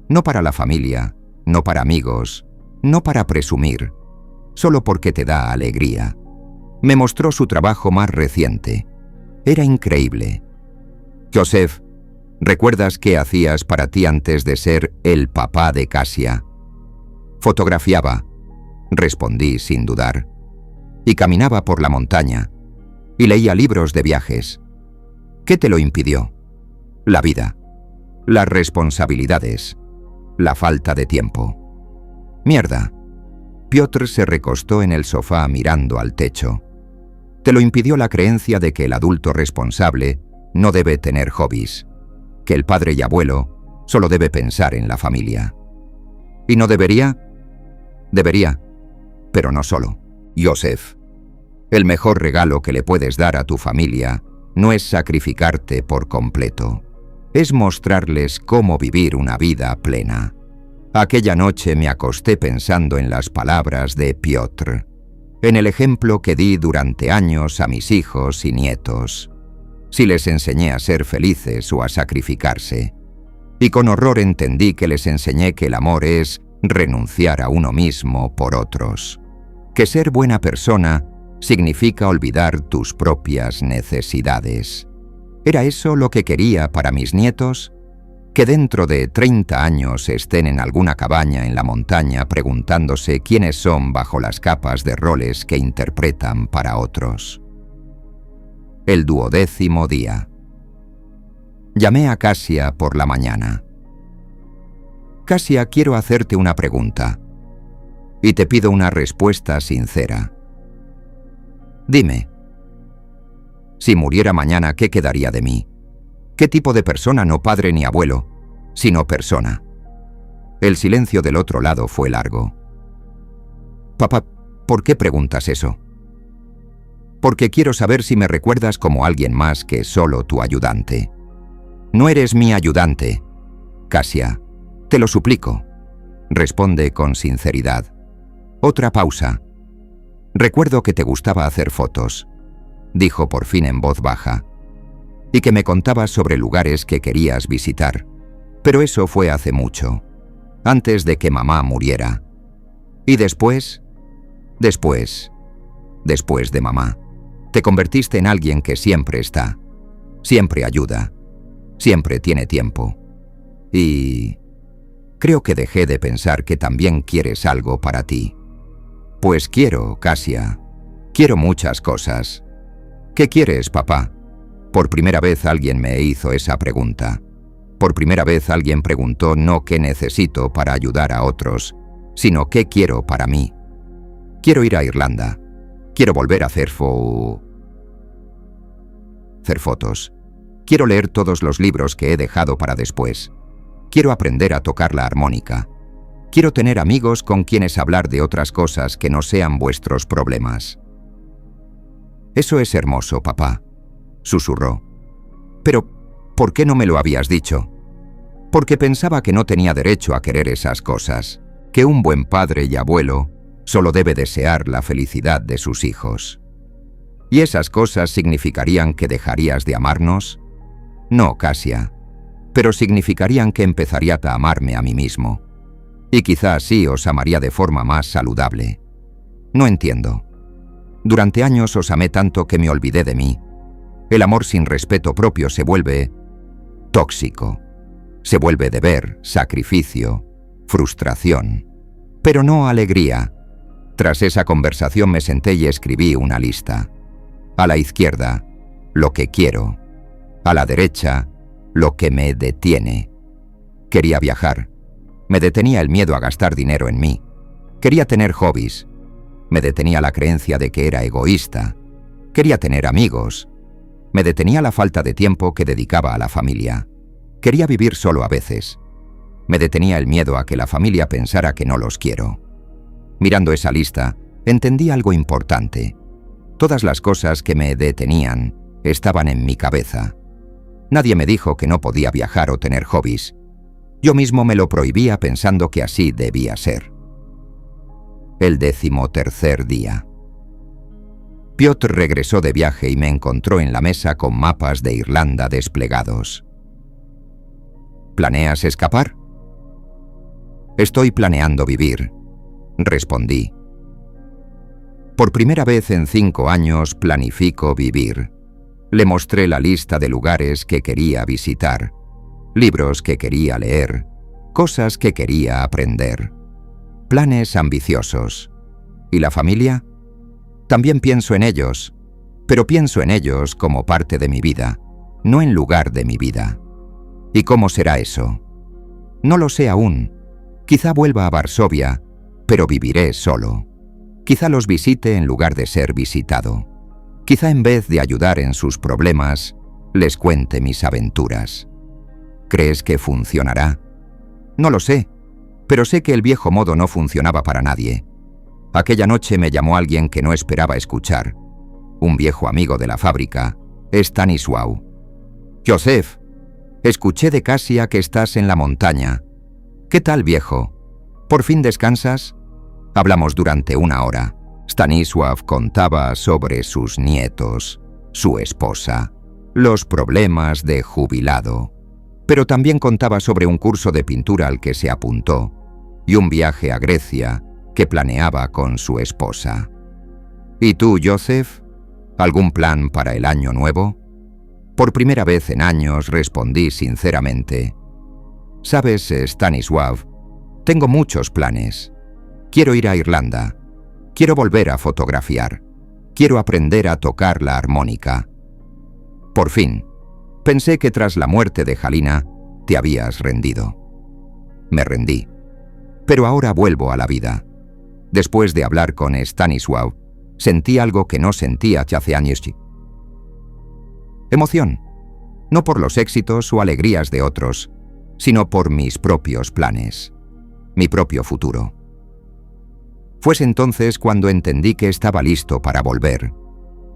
Speaker 1: No para la familia, no para amigos, no para presumir, solo porque te da alegría. Me mostró su trabajo más reciente. Era increíble. Joseph, ¿recuerdas qué hacías para ti antes de ser el papá de Kasia? Fotografiaba, respondí sin dudar, y caminaba por la montaña, y leía libros de viajes. ¿Qué te lo impidió? La vida, las responsabilidades, la falta de tiempo. Mierda. Piotr se recostó en el sofá mirando al techo. Te lo impidió la creencia de que el adulto responsable no debe tener hobbies, que el padre y abuelo solo debe pensar en la familia. ¿Y no debería? Debería, pero no solo. Joseph, el mejor regalo que le puedes dar a tu familia no es sacrificarte por completo, es mostrarles cómo vivir una vida plena. Aquella noche me acosté pensando en las palabras de Piotr. en el ejemplo que di durante años a mis hijos y nietos, si les enseñé a ser felices o a sacrificarse. Y con horror entendí que les enseñé que el amor es renunciar a uno mismo por otros, que ser buena persona significa olvidar tus propias necesidades. ¿Era eso lo que quería para mis nietos? Que dentro de 30 años estén en alguna cabaña en la montaña preguntándose quiénes son bajo las capas de roles que interpretan para otros. El 12º día. Llamé a Casia por la mañana. Casia, quiero hacerte una pregunta. Y te pido una respuesta sincera. Dime. Si muriera mañana, ¿qué quedaría de mí? ¿Qué tipo de persona, no padre ni abuelo, sino persona? El silencio del otro lado fue largo. Papá, ¿por qué preguntas eso? Porque quiero saber si me recuerdas como alguien más que solo tu ayudante. No eres mi ayudante, Casia. Te lo suplico. Responde con sinceridad. Otra pausa. Recuerdo que te gustaba hacer fotos, dijo por fin en voz baja, y que me contabas sobre lugares que querías visitar. Pero eso fue hace mucho, antes de que mamá muriera. Y después de mamá, te convertiste en alguien que siempre está, siempre ayuda, siempre tiene tiempo. Y creo que dejé de pensar que también quieres algo para ti. Pues quiero, Casia, quiero muchas cosas. ¿Qué quieres, papá? Por primera vez alguien me hizo esa pregunta. Por primera vez alguien preguntó no qué necesito para ayudar a otros, sino qué quiero para mí. Quiero ir a Irlanda. Quiero volver a hacer fotos. Quiero leer todos los libros que he dejado para después. Quiero aprender a tocar la armónica. Quiero tener amigos con quienes hablar de otras cosas que no sean vuestros problemas. Eso es hermoso, papá, susurró. Pero, ¿por qué no me lo habías dicho? Porque pensaba que no tenía derecho a querer esas cosas, que un buen padre y abuelo solo debe desear la felicidad de sus hijos. ¿Y esas cosas significarían que dejarías de amarnos? No, Casia, pero significarían que empezaría a amarme a mí mismo. Y quizá así os amaría de forma más saludable. No entiendo. Durante años os amé tanto que me olvidé de mí. El amor sin respeto propio se vuelve tóxico. Se vuelve deber, sacrificio, frustración. Pero no alegría. Tras esa conversación me senté y escribí una lista. A la izquierda, lo que quiero. A la derecha, lo que me detiene. Quería viajar. Me detenía el miedo a gastar dinero en mí. Quería tener hobbies. Me detenía la creencia de que era egoísta. Quería tener amigos. Me detenía la falta de tiempo que dedicaba a la familia. Quería vivir solo a veces. Me detenía el miedo a que la familia pensara que no los quiero. Mirando esa lista, entendí algo importante. Todas las cosas que me detenían estaban en mi cabeza. Nadie me dijo que no podía viajar o tener hobbies. Yo mismo me lo prohibía pensando que así debía ser. El 13º día. Piotr regresó de viaje y me encontró en la mesa con mapas de Irlanda desplegados. ¿Planeas escapar? Estoy planeando vivir, respondí. Por primera vez en 5 años planifico vivir. Le mostré la lista de lugares que quería visitar, libros que quería leer, cosas que quería aprender. Planes ambiciosos. ¿Y la familia? También pienso en ellos, pero pienso en ellos como parte de mi vida, no en lugar de mi vida. ¿Y cómo será eso? No lo sé aún. Quizá vuelva a Varsovia, pero viviré solo. Quizá los visite en lugar de ser visitado. Quizá en vez de ayudar en sus problemas, les cuente mis aventuras. ¿Crees que funcionará? No lo sé, pero sé que el viejo modo no funcionaba para nadie. Aquella noche me llamó alguien que no esperaba escuchar. Un viejo amigo de la fábrica, Stanisław. «Joseph, escuché de Casia que estás en la montaña. ¿Qué tal, viejo? ¿Por fin descansas?» Hablamos durante 1 hora. Stanisław contaba sobre sus nietos, su esposa, los problemas de jubilado, pero también contaba sobre un curso de pintura al que se apuntó y un viaje a Grecia que planeaba con su esposa. ¿Y tú, Józef? ¿Algún plan para el año nuevo? Por primera vez en años respondí sinceramente: «Sabes, Stanisław, tengo muchos planes. Quiero ir a Irlanda. Quiero volver a fotografiar. Quiero aprender a tocar la armónica». Por fin, pensé que tras la muerte de Halina te habías rendido. Me rendí. Pero ahora vuelvo a la vida. Después de hablar con Stanisław, sentí algo que no sentía hace años. Emoción, no por los éxitos o alegrías de otros, sino por mis propios planes, mi propio futuro. Fuese entonces cuando entendí que estaba listo para volver,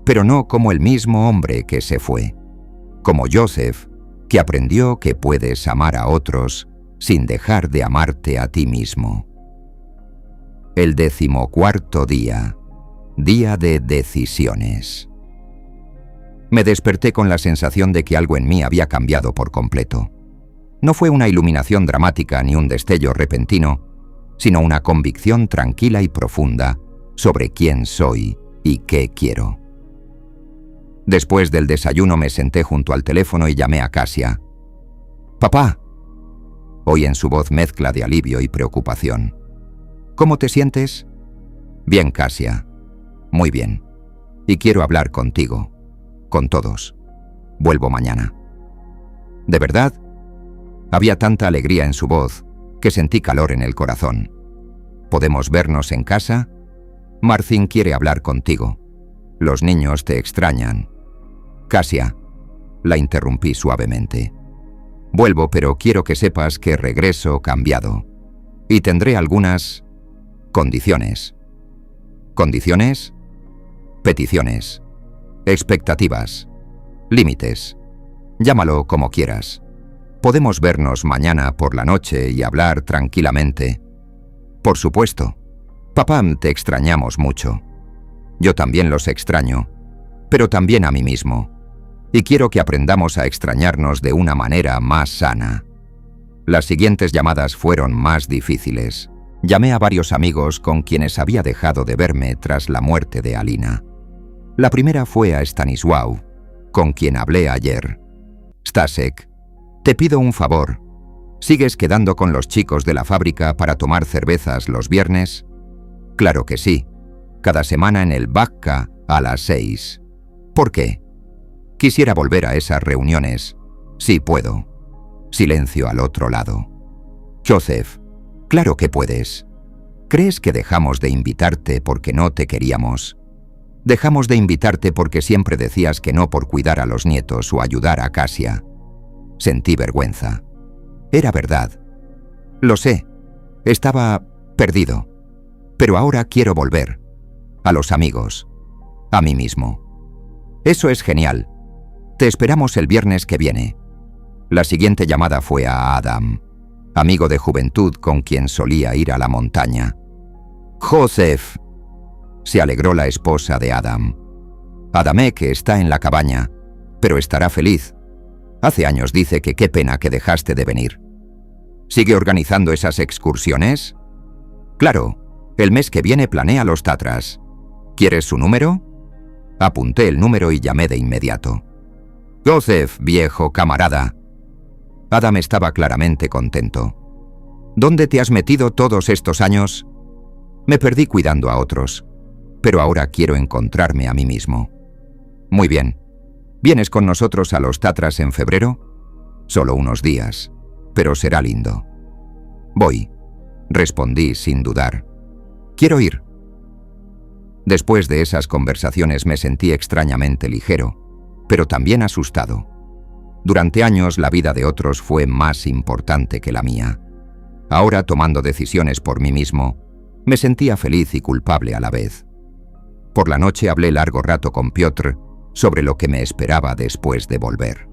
Speaker 1: pero no como el mismo hombre que se fue, como Józef, que aprendió que puedes amar a otros sin dejar de amarte a ti mismo. El 14º día, día de decisiones. Me desperté con la sensación de que algo en mí había cambiado por completo. No fue una iluminación dramática ni un destello repentino, sino una convicción tranquila y profunda sobre quién soy y qué quiero. Después del desayuno me senté junto al teléfono y llamé a Kasia. «Papá», oí en su voz mezcla de alivio y preocupación. «¿Cómo te sientes?» «Bien, Kasia. Muy bien. Y quiero hablar contigo. Con todos. Vuelvo mañana». ¿De verdad? Había tanta alegría en su voz que sentí calor en el corazón. ¿Podemos vernos en casa? Marcin quiere hablar contigo. Los niños te extrañan. Kasia, la interrumpí suavemente. Vuelvo, pero quiero que sepas que regreso cambiado. Y tendré algunas condiciones. ¿Condiciones? Peticiones. Expectativas. Límites. Llámalo como quieras. Podemos vernos mañana por la noche y hablar tranquilamente. Por supuesto. Papá, te extrañamos mucho. Yo también los extraño, pero también a mí mismo. Y quiero que aprendamos a extrañarnos de una manera más sana. Las siguientes llamadas fueron más difíciles. Llamé a varios amigos con quienes había dejado de verme tras la muerte de Alina. La primera fue a Stanisław, con quien hablé ayer. «Stasek, te pido un favor. ¿Sigues quedando con los chicos de la fábrica para tomar cervezas los viernes?» «Claro que sí. Cada semana en el Backa a las 6. ¿Por qué?» «Quisiera volver a esas reuniones. Sí puedo». Silencio al otro lado. «Józef, claro que puedes. ¿Crees que dejamos de invitarte porque no te queríamos? Dejamos de invitarte porque siempre decías que no por cuidar a los nietos o ayudar a Kasia». Sentí vergüenza. Era verdad. Lo sé. Estaba perdido. Pero ahora quiero volver. A los amigos. A mí mismo. Eso es genial. Te esperamos el viernes que viene. La siguiente llamada fue a Adam, amigo de juventud con quien solía ir a la montaña. «Józef», se alegró la esposa de Adam. «Adamek está en la cabaña, pero estará feliz. Hace años dice que qué pena que dejaste de venir. ¿Sigue organizando esas excursiones?» «Claro, el mes que viene planea los Tatras. ¿Quieres su número?» Apunté el número y llamé de inmediato. «Józef, viejo camarada». Adam estaba claramente contento. «¿Dónde te has metido todos estos años?» «Me perdí cuidando a otros, pero ahora quiero encontrarme a mí mismo». «Muy bien. ¿Vienes con nosotros a los Tatras en febrero?» «Solo unos días, pero será lindo». «Voy», respondí sin dudar. «Quiero ir». Después de esas conversaciones me sentí extrañamente ligero, pero también asustado. Durante años la vida de otros fue más importante que la mía. Ahora, tomando decisiones por mí mismo, me sentía feliz y culpable a la vez. Por la noche hablé largo rato con Piotr sobre lo que me esperaba después de volver.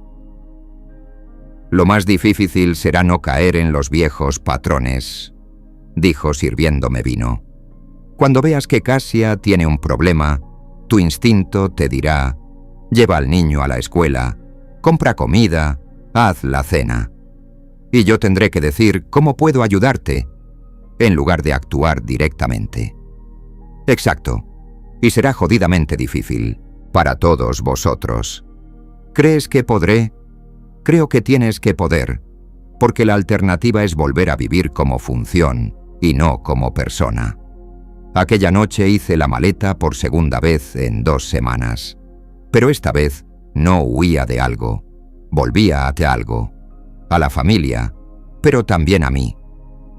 Speaker 1: «Lo más difícil será no caer en los viejos patrones», dijo sirviéndome vino. Cuando veas que Kasia tiene un problema, tu instinto te dirá: lleva al niño a la escuela, compra comida, haz la cena. Y yo tendré que decir cómo puedo ayudarte, en lugar de actuar directamente. Exacto. Y será jodidamente difícil para todos vosotros. ¿Crees que podré? Creo que tienes que poder, porque la alternativa es volver a vivir como función y no como persona. Aquella noche hice la maleta por segunda vez en 2 semanas. Pero esta vez no huía de algo, volvía hacia algo, a la familia, pero también a mí.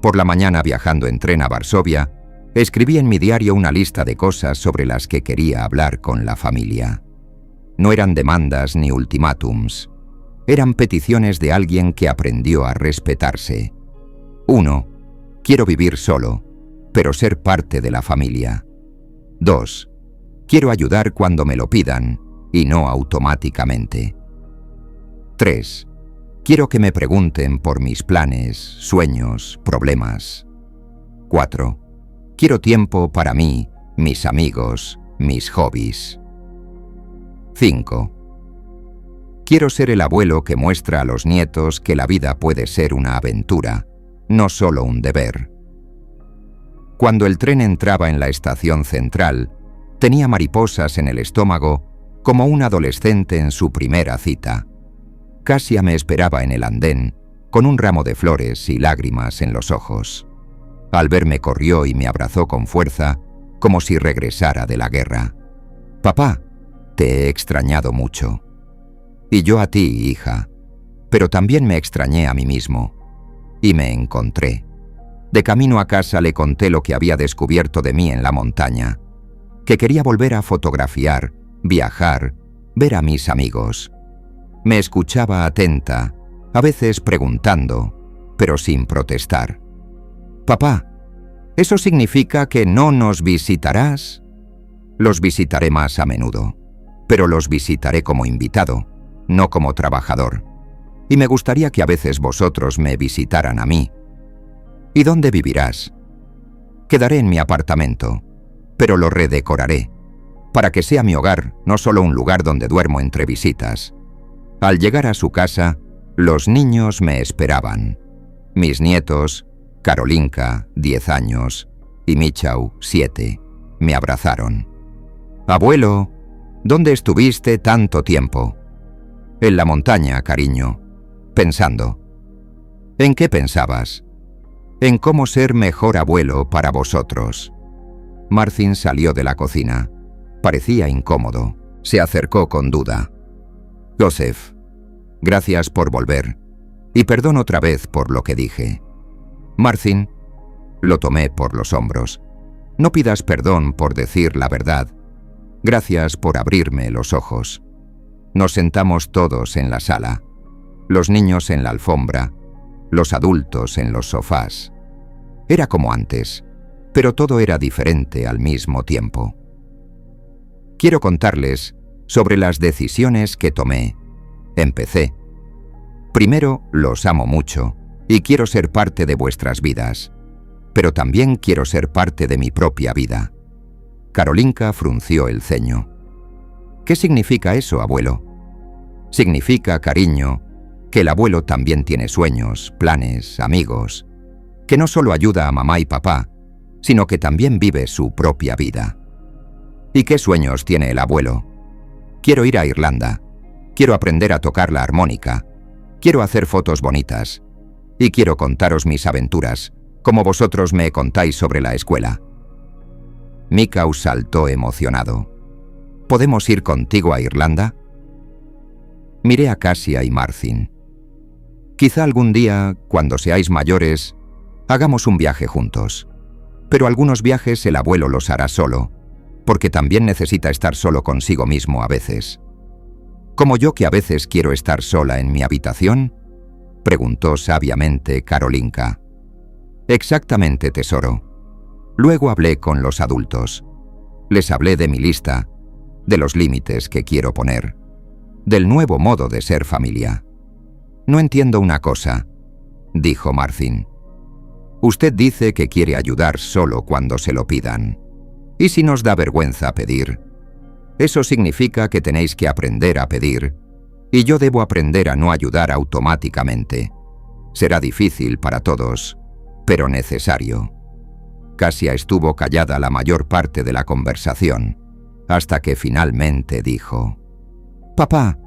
Speaker 1: Por la mañana, viajando en tren a Varsovia, escribí en mi diario una lista de cosas sobre las que quería hablar con la familia. No eran demandas ni ultimátums, eran peticiones de alguien que aprendió a respetarse. 1. Quiero vivir solo, pero ser parte de la familia. 2. Quiero ayudar cuando me lo pidan, y no automáticamente. 3. Quiero que me pregunten por mis planes, sueños, problemas. 4. Quiero tiempo para mí, mis amigos, mis hobbies. 5. Quiero ser el abuelo que muestra a los nietos que la vida puede ser una aventura, no solo un deber. Cuando el tren entraba en la estación central, tenía mariposas en el estómago como un adolescente en su primera cita. Kasia me esperaba en el andén, con un ramo de flores y lágrimas en los ojos. Al verme corrió y me abrazó con fuerza, como si regresara de la guerra. «Papá, te he extrañado mucho». «Y yo a ti, hija. Pero también me extrañé a mí mismo. Y me encontré». De camino a casa le conté lo que había descubierto de mí en la montaña, que quería volver a fotografiar, viajar, ver a mis amigos. Me escuchaba atenta, a veces preguntando, pero sin protestar. «Papá, ¿eso significa que no nos visitarás?» «Los visitaré más a menudo, pero los visitaré como invitado, no como trabajador. Y me gustaría que a veces vosotros me visitaran a mí». «¿Y dónde vivirás?» «Quedaré en mi apartamento, pero lo redecoraré, para que sea mi hogar, no solo un lugar donde duermo entre visitas». Al llegar a su casa, los niños me esperaban. Mis nietos, Karolinka, 10 años, y Michał, 7, me abrazaron. «Abuelo, ¿dónde estuviste tanto tiempo?» «En la montaña, cariño, pensando». «¿En qué pensabas?» «En cómo ser mejor abuelo para vosotros». Marcin salió de la cocina. Parecía incómodo. Se acercó con duda. «Józef, gracias por volver. Y perdón otra vez por lo que dije». «Marcin», lo tomé por los hombros. «No pidas perdón por decir la verdad. Gracias por abrirme los ojos». Nos sentamos todos en la sala. Los niños en la alfombra, los adultos en los sofás. Era como antes, pero todo era diferente al mismo tiempo. Quiero contarles sobre las decisiones que tomé. Empecé. Primero, los amo mucho y quiero ser parte de vuestras vidas, pero también quiero ser parte de mi propia vida. Karolinka frunció el ceño. «¿Qué significa eso, abuelo?» «Significa, cariño, que el abuelo también tiene sueños, planes, amigos, que no solo ayuda a mamá y papá, sino que también vive su propia vida». «¿Y qué sueños tiene el abuelo?» «Quiero ir a Irlanda, quiero aprender a tocar la armónica, quiero hacer fotos bonitas, y quiero contaros mis aventuras, como vosotros me contáis sobre la escuela». Michał saltó emocionado. «¿Podemos ir contigo a Irlanda?» Miré a Kasia y Marcin. «Quizá algún día, cuando seáis mayores, hagamos un viaje juntos. Pero algunos viajes el abuelo los hará solo, porque también necesita estar solo consigo mismo a veces». «¿Como yo que a veces quiero estar sola en mi habitación?», preguntó sabiamente Karolinka. «Exactamente, tesoro. Luego hablé con los adultos. Les hablé de mi lista, de los límites que quiero poner, del nuevo modo de ser familia». «No entiendo una cosa», dijo Marcin. «Usted dice que quiere ayudar solo cuando se lo pidan. ¿Y si nos da vergüenza pedir? Eso significa que tenéis que aprender a pedir, y yo debo aprender a no ayudar automáticamente. Será difícil para todos, pero necesario. Casia estuvo callada la mayor parte de la conversación, hasta que finalmente dijo: «Papá,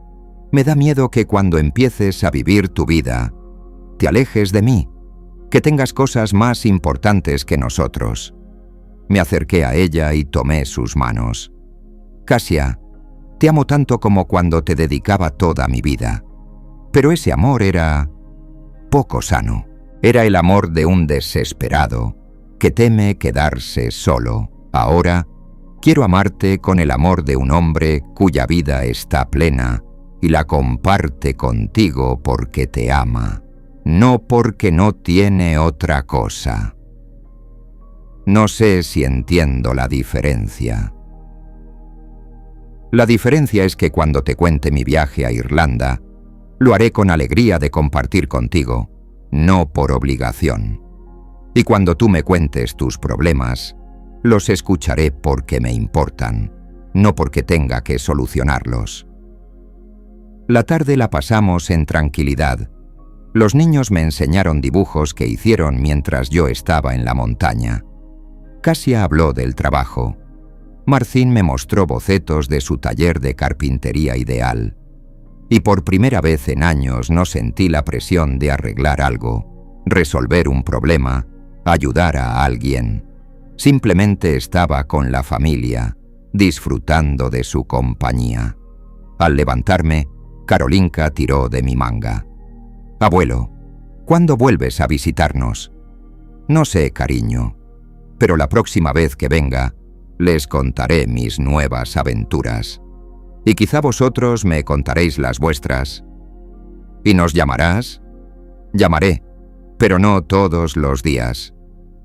Speaker 1: me da miedo que cuando empieces a vivir tu vida, te alejes de mí, que tengas cosas más importantes que nosotros». Me acerqué a ella y tomé sus manos. «Casia, te amo tanto como cuando te dedicaba toda mi vida. Pero ese amor era poco sano. Era el amor de un desesperado que teme quedarse solo. Ahora quiero amarte con el amor de un hombre cuya vida está plena y la comparte contigo porque te ama, no porque no tiene otra cosa». No sé si entiendo la diferencia. La diferencia es que cuando te cuente mi viaje a Irlanda, lo haré con alegría de compartir contigo, no por obligación. Y cuando tú me cuentes tus problemas, los escucharé porque me importan, no porque tenga que solucionarlos. La tarde la pasamos en tranquilidad. Los niños me enseñaron dibujos que hicieron mientras yo estaba en la montaña. Casia habló del trabajo. Marcin me mostró bocetos de su taller de carpintería ideal. Y por primera vez en años no sentí la presión de arreglar algo, resolver un problema, ayudar a alguien. Simplemente estaba con la familia, disfrutando de su compañía. Al levantarme, Karolinka tiró de mi manga. «Abuelo, ¿cuándo vuelves a visitarnos?» «No sé, cariño, pero la próxima vez que venga, les contaré mis nuevas aventuras. Y quizá vosotros me contaréis las vuestras». «¿Y nos llamarás?» «Llamaré, pero no todos los días,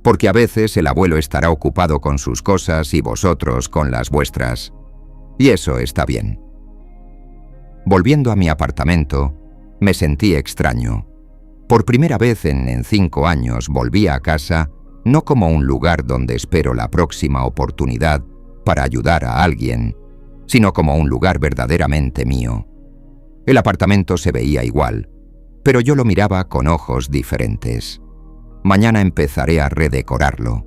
Speaker 1: porque a veces el abuelo estará ocupado con sus cosas y vosotros con las vuestras. Y eso está bien». Volviendo a mi apartamento, me sentí extraño. Por primera vez en 5 años volví a casa no como un lugar donde espero la próxima oportunidad para ayudar a alguien, sino como un lugar verdaderamente mío. El apartamento se veía igual, pero yo lo miraba con ojos diferentes. Mañana empezaré a redecorarlo,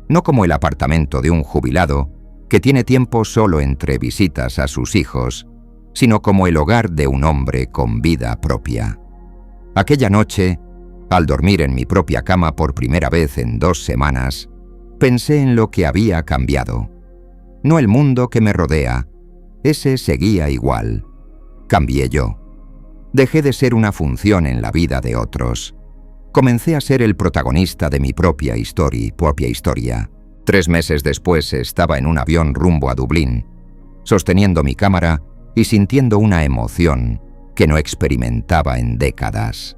Speaker 1: no como el apartamento de un jubilado que tiene tiempo solo entre visitas a sus hijos, sino como el hogar de un hombre con vida propia. Aquella noche, al dormir en mi propia cama por primera vez en 2 semanas, pensé en lo que había cambiado. No el mundo que me rodea, ese seguía igual. Cambié yo. Dejé de ser una función en la vida de otros. Comencé a ser el protagonista de mi propia historia. 3 meses después estaba en un avión rumbo a Dublín, sosteniendo mi cámara y sintiendo una emoción que no experimentaba en décadas.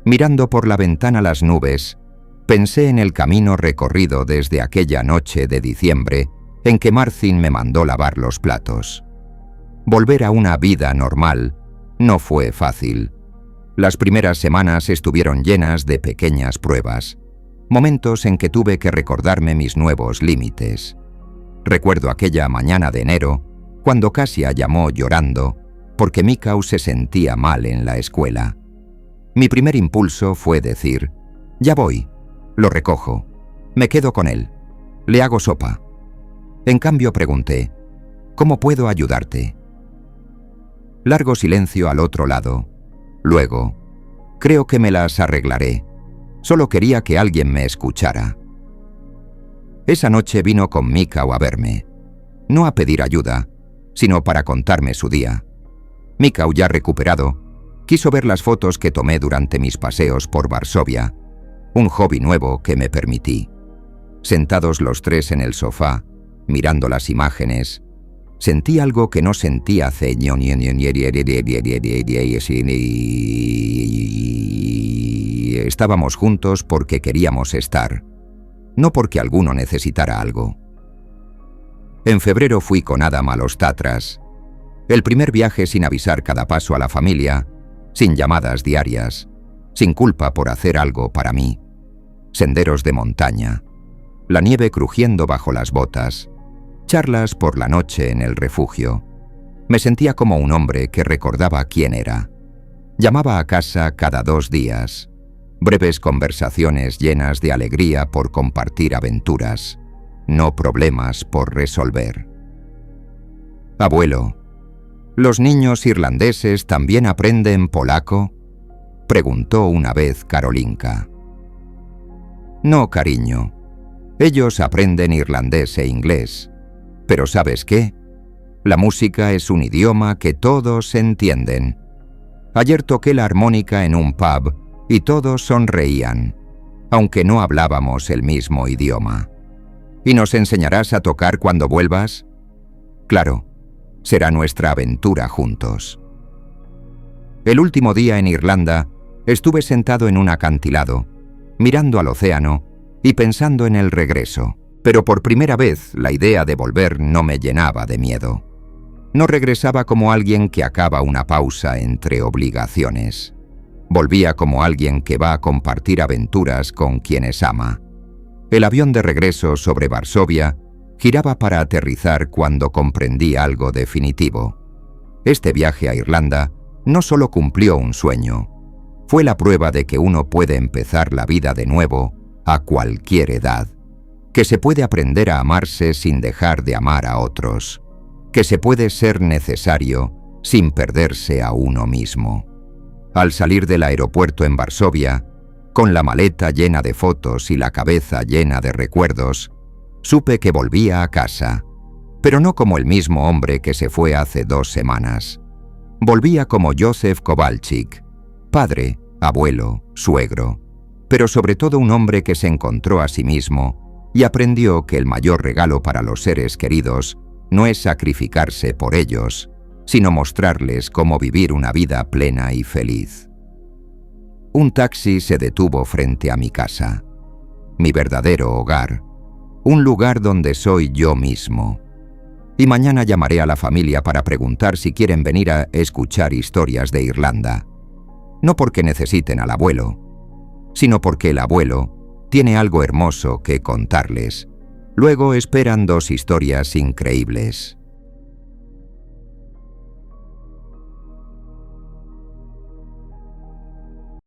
Speaker 1: Mirando por la ventana las nubes, pensé en el camino recorrido desde aquella noche de diciembre en que Marcin me mandó lavar los platos. Volver a una vida normal no fue fácil. Las primeras semanas estuvieron llenas de pequeñas pruebas, momentos en que tuve que recordarme mis nuevos límites. Recuerdo aquella mañana de enero, cuando Casia llamó llorando porque Mikau se sentía mal en la escuela. Mi primer impulso fue decir: «Ya voy, lo recojo, me quedo con él, le hago sopa». En cambio pregunté: «¿Cómo puedo ayudarte?». Largo silencio al otro lado. Luego: «Creo que me las arreglaré. Solo quería que alguien me escuchara». Esa noche vino con Mikau a verme, no a pedir ayuda, sino para contarme su día. Mikau, ya recuperado, quiso ver las fotos que tomé durante mis paseos por Varsovia, un hobby nuevo que me permití. Sentados los 3 en el sofá, mirando las imágenes, sentí algo que no sentí hace Estábamos juntos porque queríamos estar, no porque alguno necesitara algo. En febrero fui con Adam a los Tatras, el primer viaje sin avisar cada paso a la familia, sin llamadas diarias, sin culpa por hacer algo para mí. Senderos de montaña, la nieve crujiendo bajo las botas, Charlas por la noche en el refugio. Me sentía como un hombre que recordaba quién era. Llamaba a casa cada 2 días. Breves conversaciones llenas de alegría por compartir aventuras, no problemas por resolver. «Abuelo, ¿los niños irlandeses también aprenden polaco?», preguntó una vez Karolinka. «No, cariño. Ellos aprenden irlandés e inglés. Pero ¿sabes qué? La música es un idioma que todos entienden. Ayer toqué la armónica en un pub y todos sonreían, aunque no hablábamos el mismo idioma. ¿Y nos enseñarás a tocar cuando vuelvas? Claro, será nuestra aventura juntos». El último día en Irlanda, estuve sentado en un acantilado, mirando al océano y pensando en el regreso. Pero por primera vez la idea de volver no me llenaba de miedo. No regresaba como alguien que acaba una pausa entre obligaciones. Volvía como alguien que va a compartir aventuras con quienes ama. El avión de regreso sobre Varsovia giraba para aterrizar cuando comprendí algo definitivo. Este viaje a Irlanda no solo cumplió un sueño, fue la prueba de que uno puede empezar la vida de nuevo a cualquier edad, que se puede aprender a amarse sin dejar de amar a otros, que se puede ser necesario sin perderse a uno mismo. Al salir del aeropuerto en Varsovia, con la maleta llena de fotos y la cabeza llena de recuerdos, supe que volvía a casa, pero no como el mismo hombre que se fue hace 2 semanas. Volvía como Józef Kowalczyk, padre, abuelo, suegro, pero sobre todo un hombre que se encontró a sí mismo y aprendió que el mayor regalo para los seres queridos no es sacrificarse por ellos, sino mostrarles cómo vivir una vida plena y feliz. Un taxi se detuvo frente a mi casa, mi verdadero hogar, un lugar donde soy yo mismo. Y mañana llamaré a la familia para preguntar si quieren venir a escuchar historias de Irlanda. No porque necesiten al abuelo, sino porque el abuelo tiene algo hermoso que contarles. Luego esperan 2 historias increíbles.